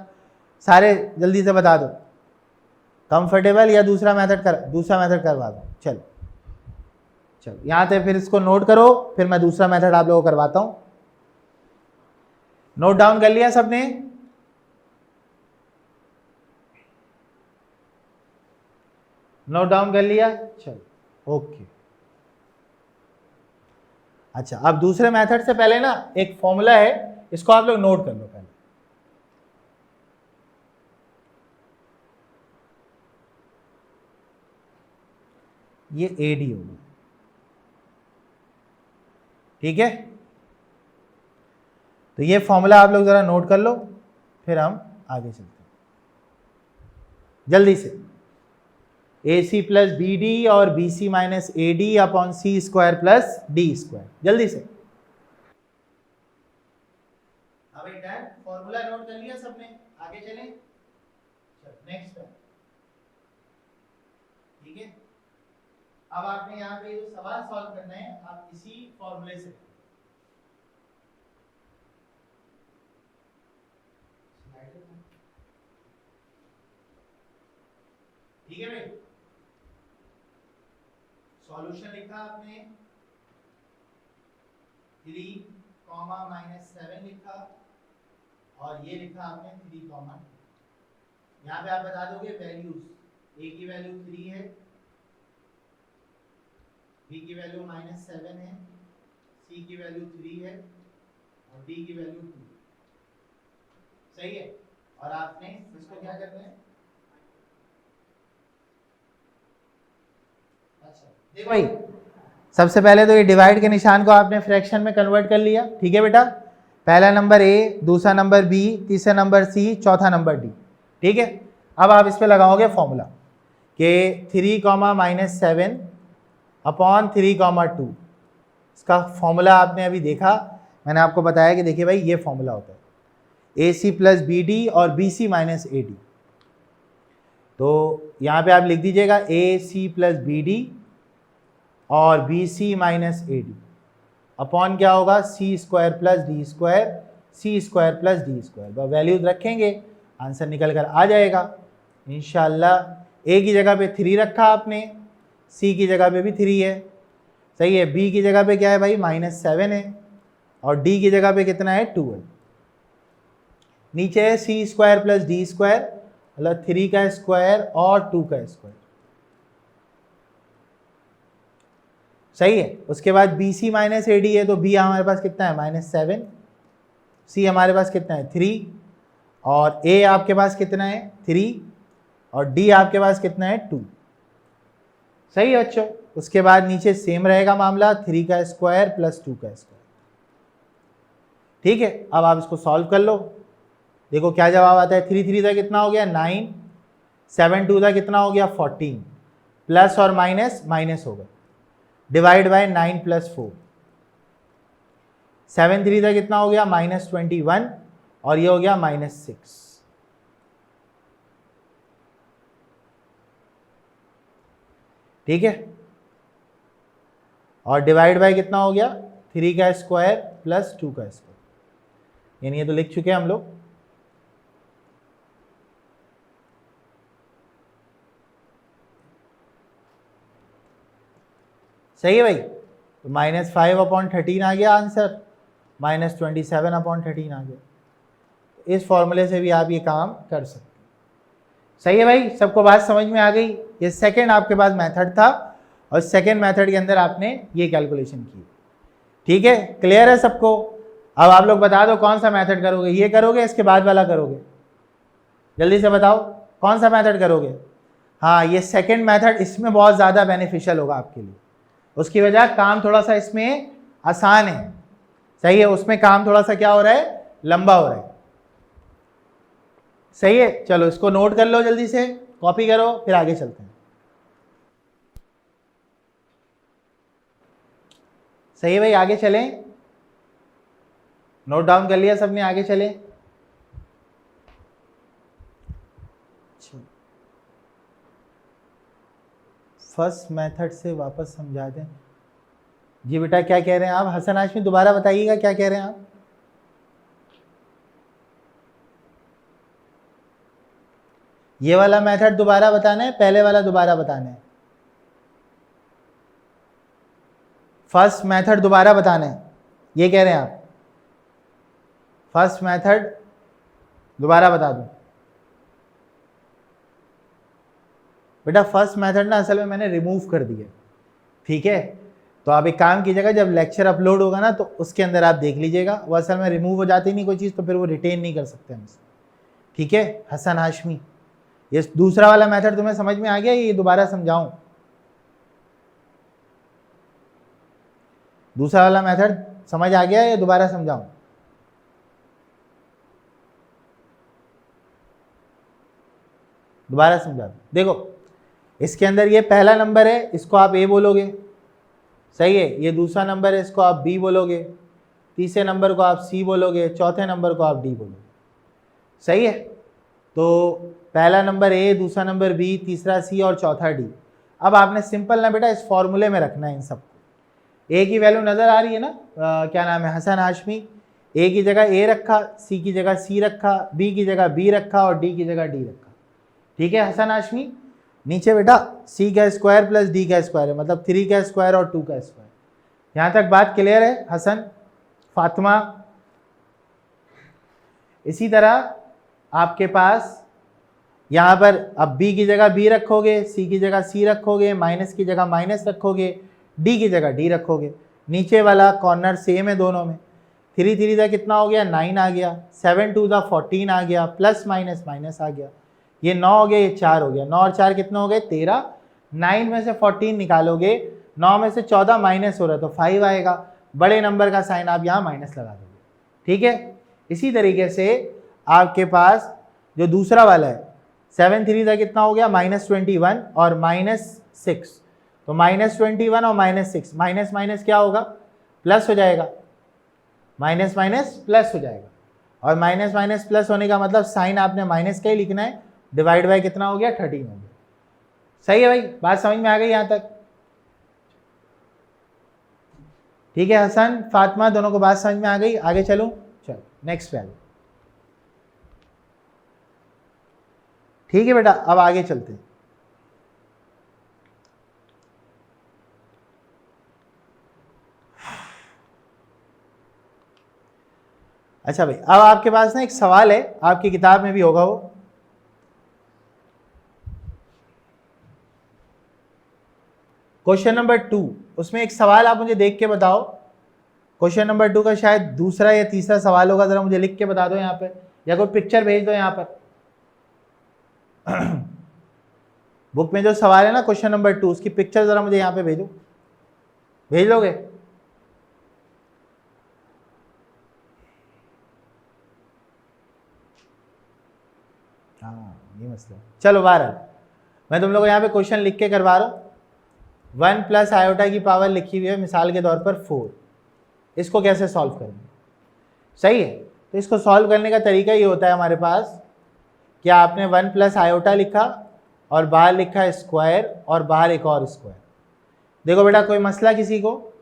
सारे जल्दी से बता दो कंफर्टेबल या दूसरा मेथड करवा दो। चलो चलो यहाँ से फिर इसको नोट करो, फिर मैं दूसरा मेथड आप लोगों को करवाता हूं। नोट डाउन कर लिया सबने? नोट डाउन कर लिया, चलो ओके। अच्छा, अब दूसरे मेथड से पहले ना एक फॉर्मूला है, इसको आप लोग नोट कर लो पहले। ये एडी होगा, ठीक है। तो ये फॉर्मूला आप लोग जरा नोट कर लो, फिर हम आगे चलते हैं जल्दी से। A C plus B D और B C minus A D upon C square plus D square, जल्दी से। अब एक डन, फॉर्मूला नोट कर लिया सबने, आगे चलें। नेक्स्ट है, ठीक है। अब आपने यहाँ पे जो सवाल सॉल्व करना है, आप इसी फॉर्मूले से, ठीक है भाई। सॉल्यूशन लिखा आपने 3, -7 लिखा, और ये लिखा आपने 3, यहाँ पे आप बता दोगे वैल्यूज। ए की वैल्यू 3 है, बी की वैल्यू -7 है, सी की वैल्यू 3 है, और डी की वैल्यू 2। सही है। और आपने इसको क्या करना है, अच्छा देखो भाई, सबसे पहले तो ये डिवाइड के निशान को आपने फ्रैक्शन में कन्वर्ट कर लिया, ठीक है बेटा। पहला नंबर ए, दूसरा नंबर बी, तीसरा नंबर सी, चौथा नंबर डी, ठीक है। अब आप इस पे लगाओगे फॉर्मूला कि 3, -7 अपॉन 3, 2। इसका फॉर्मूला आपने अभी देखा, मैंने आपको बताया कि देखिए भाई ये फॉर्मूला होता है A C plus B D और B C minus A D. तो यहाँ पे आप लिख दीजिएगा A C plus B D और B C minus A D upon क्या होगा, C square plus D square, C square plus D square. Values रखेंगे, आंसर निकल कर आ जाएगा इंशाल्लाह। ए की जगह पे 3 रखा आपने, सी की जगह पे भी 3 है, सही है। बी की जगह पे क्या है भाई, -7 है, और डी की जगह पे कितना है, 2 है। नीचे है सी स्क्वायर प्लस डी स्क्वायर, मतलब 3 का स्क्वायर और 2 का स्क्वायर, सही है। उसके बाद B C minus A D है, तो बी हमारे पास कितना है, -7, सी हमारे पास कितना है 3, और ए आपके पास कितना है 3, और डी आपके पास कितना है 2, सही है बच्चों। उसके बाद नीचे सेम रहेगा मामला, 3 का स्क्वायर प्लस 2 का स्क्वायर, ठीक है। अब आप इसको सॉल्व कर लो, देखो क्या जवाब आता है। 3 3 का कितना हो गया 9, 7 2 का कितना हो गया 14, प्लस और माइनस माइनस होगा, डिवाइड बाय 9 + 4, 7 3 का कितना हो गया -21, और ये हो गया -6, ठीक है। और डिवाइड बाय कितना हो गया, 3 का स्क्वायर प्लस 2 का स्क्वायर, यानी ये तो लिख चुके हैं हम लोग। सही है भाई। तो -5/13 आ गया आंसर, -27/13 आ गया। इस फॉर्मूले से भी आप ये काम कर सकते हैं। सही है भाई, सबको बात समझ में आ गई। ये सेकंड आपके पास मेथड था, और सेकंड मेथड के अंदर आपने ये कैलकुलेशन की, ठीक है। क्लियर है सबको। अब आप लोग बता दो कौन सा मेथड करोगे, ये करोगे इसके बाद वाला करोगे, जल्दी से बताओ कौन सा मेथड करोगे। हाँ, ये सेकंड मेथड, इसमें बहुत ज़्यादा बेनिफिशियल होगा आपके लिए। उसकी वजह काम थोड़ा सा इसमें आसान है, सही है। उसमें काम थोड़ा सा क्या हो रहा है, लंबा हो रहा है, सही है। चलो इसको नोट कर लो, जल्दी से कॉपी करो, फिर आगे चलते हैं। सही है भाई, आगे चलें। नोट डाउन कर लिया सबने, आगे चलें। फर्स्ट मेथड से वापस समझा दें। जी बेटा क्या कह रहे हैं आप, हसन आशमी दोबारा बताइएगा क्या कह रहे हैं आप। ये वाला मेथड दोबारा बताना है, पहले वाला दोबारा बताना है। फर्स्ट मेथड दोबारा बताना है, ये कह रहे हैं आप। फर्स्ट मेथड दोबारा बता दूं, बेटा फर्स्ट मेथड ना असल में मैंने रिमूव कर दिया, ठीक है। तो आप एक काम कीजिएगा, जब लेक्चर अपलोड होगा ना तो उसके अंदर आप देख लीजिएगा, वो असल में रिमूव हो जाती नहीं कोई चीज़ तो फिर वो रिटेन नहीं कर सकते हमसे, ठीक है। हसन हाशमी, ये दूसरा वाला मेथड तुम्हें समझ में आ गया, ये दोबारा समझाऊं? दूसरा वाला मेथड समझ आ गया या दोबारा समझाऊं? दोबारा समझा दूं। देखो इसके अंदर ये पहला नंबर है, इसको आप ए बोलोगे, सही है। ये दूसरा नंबर है, इसको आप बी बोलोगे। तीसरे नंबर को आप सी बोलोगे, चौथे नंबर को आप डी बोलोगे, सही है। तो पहला नंबर ए, दूसरा नंबर बी, तीसरा सी और चौथा डी। अब आपने सिंपल ना बेटा इस फॉर्मूले में रखना है इन सबको। ए की वैल्यू नज़र आ रही है ना, क्या नाम है, हसन हाशमी। ए की जगह ए रखा, सी की जगह सी रखा, बी की जगह बी रखा और डी की जगह डी रखा, ठीक है हसन हाशमी। नीचे बेटा सी का स्क्वायर प्लस डी का स्क्वायर है, मतलब 3 का स्क्वायर और 2 का स्क्वायर। यहाँ तक बात क्लियर है हसन, फातिमा? इसी तरह आपके पास यहाँ पर अब b की जगह b रखोगे, c की जगह c रखोगे, माइनस की जगह माइनस रखोगे, d की जगह d रखोगे। नीचे वाला कॉर्नर सेम है दोनों में। 3 3 का कितना हो गया, 9 आ गया। 7 2 14 आ गया, प्लस माइनस माइनस आ गया। ये 9 हो गया, ये 4 हो गया। 9 और 4 कितना हो गए, 13। 9 में से 14 निकालोगे, 9 में से 14 माइनस हो रहा है तो 5 आएगा। बड़े नंबर का साइन आप यहाँ माइनस लगा दोगे, ठीक है। इसी तरीके से आपके पास जो दूसरा वाला है, 7 3 का कितना हो गया, -21 और -6। तो -21 और -6, माइनस माइनस क्या होगा, प्लस हो जाएगा। माइनस माइनस प्लस हो जाएगा, और माइनस माइनस प्लस होने का मतलब साइन आपने माइनस का ही लिखना है। डिवाइड बाय कितना हो गया, 13 हो गया। सही है भाई, बात समझ में आ गई यहाँ तक? ठीक है हसन, फातिमा, दोनों को बात समझ में आ गई? आगे चलूं? चलो नेक्स्ट वैल्यू। ठीक है बेटा, अब आगे चलते हैं। अच्छा भाई, अब आपके पास ना एक सवाल है, आपकी किताब में भी होगा वो। क्वेश्चन नंबर 2, उसमें एक सवाल आप मुझे देख के बताओ। क्वेश्चन नंबर 2 का शायद दूसरा या तीसरा सवाल होगा, जरा मुझे लिख के बता दो यहाँ पे, या कोई पिक्चर भेज दो यहाँ पर। बुक में जो सवाल है ना क्वेश्चन नंबर 2, उसकी पिक्चर जरा मुझे यहाँ पे भेजो, भेज लोगे? हाँ ये मसला। चलो बहरहाल मैं तुम लोग को यहाँ पे क्वेश्चन लिख के करवा रहा हूँ। 1 प्लस आयोटा की पावर लिखी हुई है मिसाल के तौर पर 4। इसको कैसे सॉल्व करेंगे? सही है, तो इसको सॉल्व करने का तरीका ये होता है हमारे पास कि आपने 1 प्लस आयोटा लिखा और बाहर लिखा स्क्वायर और बाहर एक और स्क्वायर। देखो बेटा कोई मसला किसी को,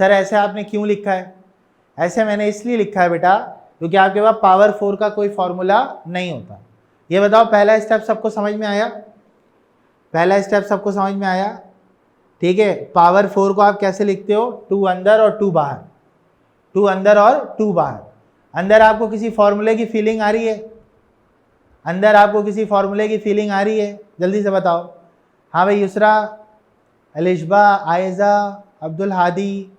सर ऐसे आपने क्यों लिखा है? ऐसे मैंने इसलिए लिखा है बेटा क्योंकि आपके पास पावर 4 का कोई फॉर्मूला नहीं होता। ये बताओ पहला स्टेप सबको समझ में आया? पहला स्टेप सबको समझ में आया? ठीक है, पावर 4 को आप कैसे लिखते हो? 2 अंदर और 2 बाहर, 2 अंदर और 2 बाहर। अंदर आपको किसी फॉर्मूले की फीलिंग आ रही है? अंदर आपको किसी फॉर्मूले की फीलिंग आ रही है? जल्दी से बताओ। हाँ भाई, युसरा, अलिशबा, आयजा, अब्दुल हादी,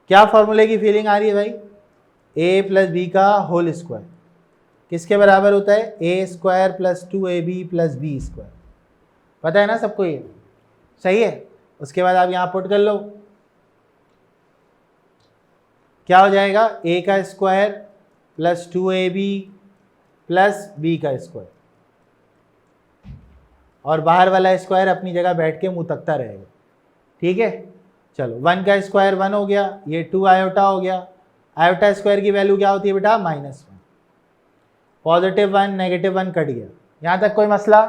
क्या फॉर्मूले की फीलिंग आ रही है भाई? a प्लस बी का होल स्क्वायर किसके बराबर होता है? a square plus 2ab plus B square. पता है ना सबको ये? सही है। उसके बाद आप यहाँ पुट कर लो, क्या हो जाएगा? a का square plus 2ab plus b का स्क्वायर, और बाहर वाला स्क्वायर अपनी जगह बैठ के मुंह तकता रहेगा। ठीक है, चलो 1 का स्क्वायर 1 हो गया, ये 2 आयोटा हो गया। आयोटा स्क्वायर की वैल्यू क्या होती है बेटा? -1। +1 -1 कट गया। यहाँ तक कोई मसला?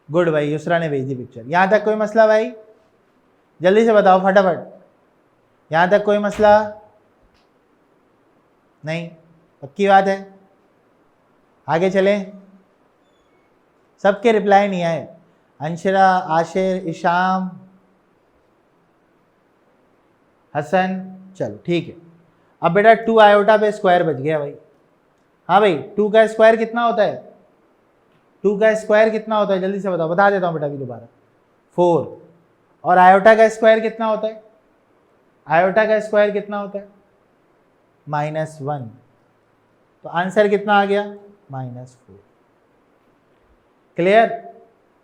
गुड भाई, युसरा ने भेज दी पिक्चर। यहाँ तक कोई मसला भाई? जल्दी से बताओ फटाफट। यहाँ तक कोई मसला नहीं? पक्की बात है? आगे चलें। सबके रिप्लाई नहीं आए। अंशरा, आशिर, इशाम, हसन, चलो ठीक है। अब बेटा 2 आयोटा पे स्क्वायर बच गया भाई। हाँ भाई, 2 का स्क्वायर कितना होता है? 2 का स्क्वायर कितना होता है, जल्दी से बताओ, बता देता हूँ बेटा अभी दोबारा, 4। और आयोटा का स्क्वायर कितना होता है, आयोटा का स्क्वायर कितना होता है, -1। तो आंसर कितना आ गया, -4। क्लियर।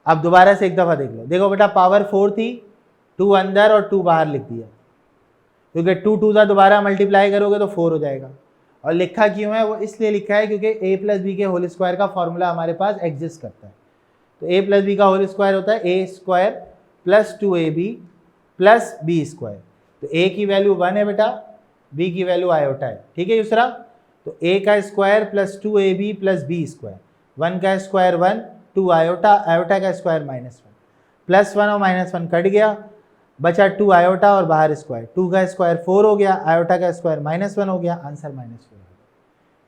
अब दोबारा से एक दफा देख लो, देखो बेटा पावर 4 थी, 2 अंदर और 2 बाहर लिख दिया, क्योंकि 2 सा दोबारा मल्टीप्लाई करोगे तो 4 हो जाएगा। और लिखा क्यों है, वो इसलिए लिखा है क्योंकि a प्लस बी के होल स्क्वायर का फॉर्मूला हमारे पास एग्जिस्ट करता है। तो a प्लस बी का होल स्क्वायर होता है a square plus 2ab plus B square. तो a की वैल्यू 1 है बेटा, b की वैल्यू आयोटा है, ठीक है दूसरा। तो a का square plus 2ab plus B square, 1 का स्क्वायर 1, 2 आयोटा, आयोटा का स्क्वायर -1, +1 और -1 कट गया, बचा 2 आयोटा और बाहर स्क्वायर, 2 का स्क्वायर 4 हो गया, आयोटा का स्क्वायर -1 हो गया, आंसर -4।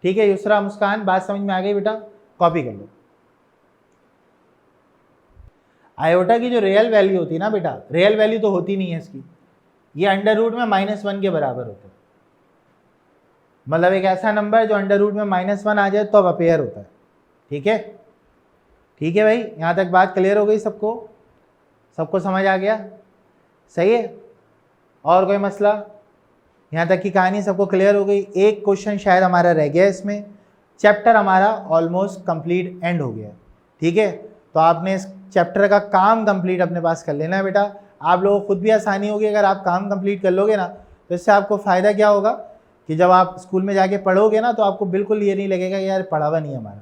ठीक है दूसरा। मुस्कान बात समझ में आ गई बेटा, कॉपी कर लो। आयोटा की जो रियल वैल्यू होती है ना बेटा, रियल वैल्यू तो होती नहीं है इसकी, ये अंडर रूट में -1 के बराबर होता है। मतलब एक ऐसा नंबर जो अंडर रूट में -1 आ जाए तो अब अपेयर होता है। ठीक है, ठीक है भाई, यहाँ तक बात क्लियर हो गई सबको, सबको समझ आ गया, सही है। और कोई मसला, यहाँ तक की कहानी सबको क्लियर हो गई। एक क्वेश्चन शायद हमारा रह गया इसमें, चैप्टर हमारा ऑलमोस्ट कंप्लीट एंड हो गया। ठीक है, तो आपने इस चैप्टर का काम कंप्लीट अपने पास कर लेना है बेटा। आप लोगों को खुद भी आसानी होगी अगर आप काम कंप्लीट कर लोगे ना, तो इससे आपको फ़ायदा क्या होगा कि जब आप स्कूल में जाके पढ़ोगे ना तो आपको बिल्कुल ये नहीं लगेगा कि यार पढ़ा हुआ नहीं हमारा,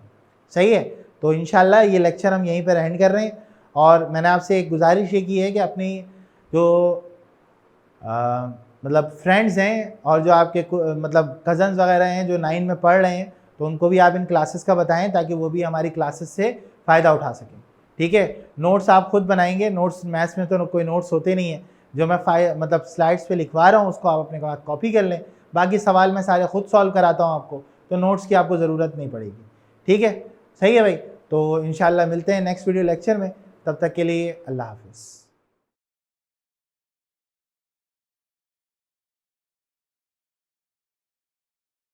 सही है। तो इंशाल्लाह ये लेक्चर हम यहीं पर एंड कर रहे हैं। और मैंने आपसे एक गुजारिश ये की है कि अपनी जो मतलब फ्रेंड्स हैं और जो आपके मतलब कज़न्स वगैरह हैं जो 9 में पढ़ रहे हैं, तो उनको भी आप इन क्लासेस का बताएं ताकि वो भी हमारी क्लासेस से फ़ायदा उठा सकें। ठीक है, नोट्स आप खुद बनाएंगे, नोट्स मैथ्स में तो कोई नोट्स होते नहीं है, जो मैं मतलब स्लाइड्स पे लिखवा रहा हूँ उसको आप अपने पास कॉपी कर लें, बाकी सवाल मैं सारे खुद सॉल्व कराता हूँ आपको, तो नोट्स की आपको ज़रूरत नहीं पड़ेगी। ठीक है, सही है भाई। तो इंशाल्लाह मिलते हैं नेक्स्ट वीडियो लेक्चर में, तब तक के लिए अल्लाह हाफ़िज़।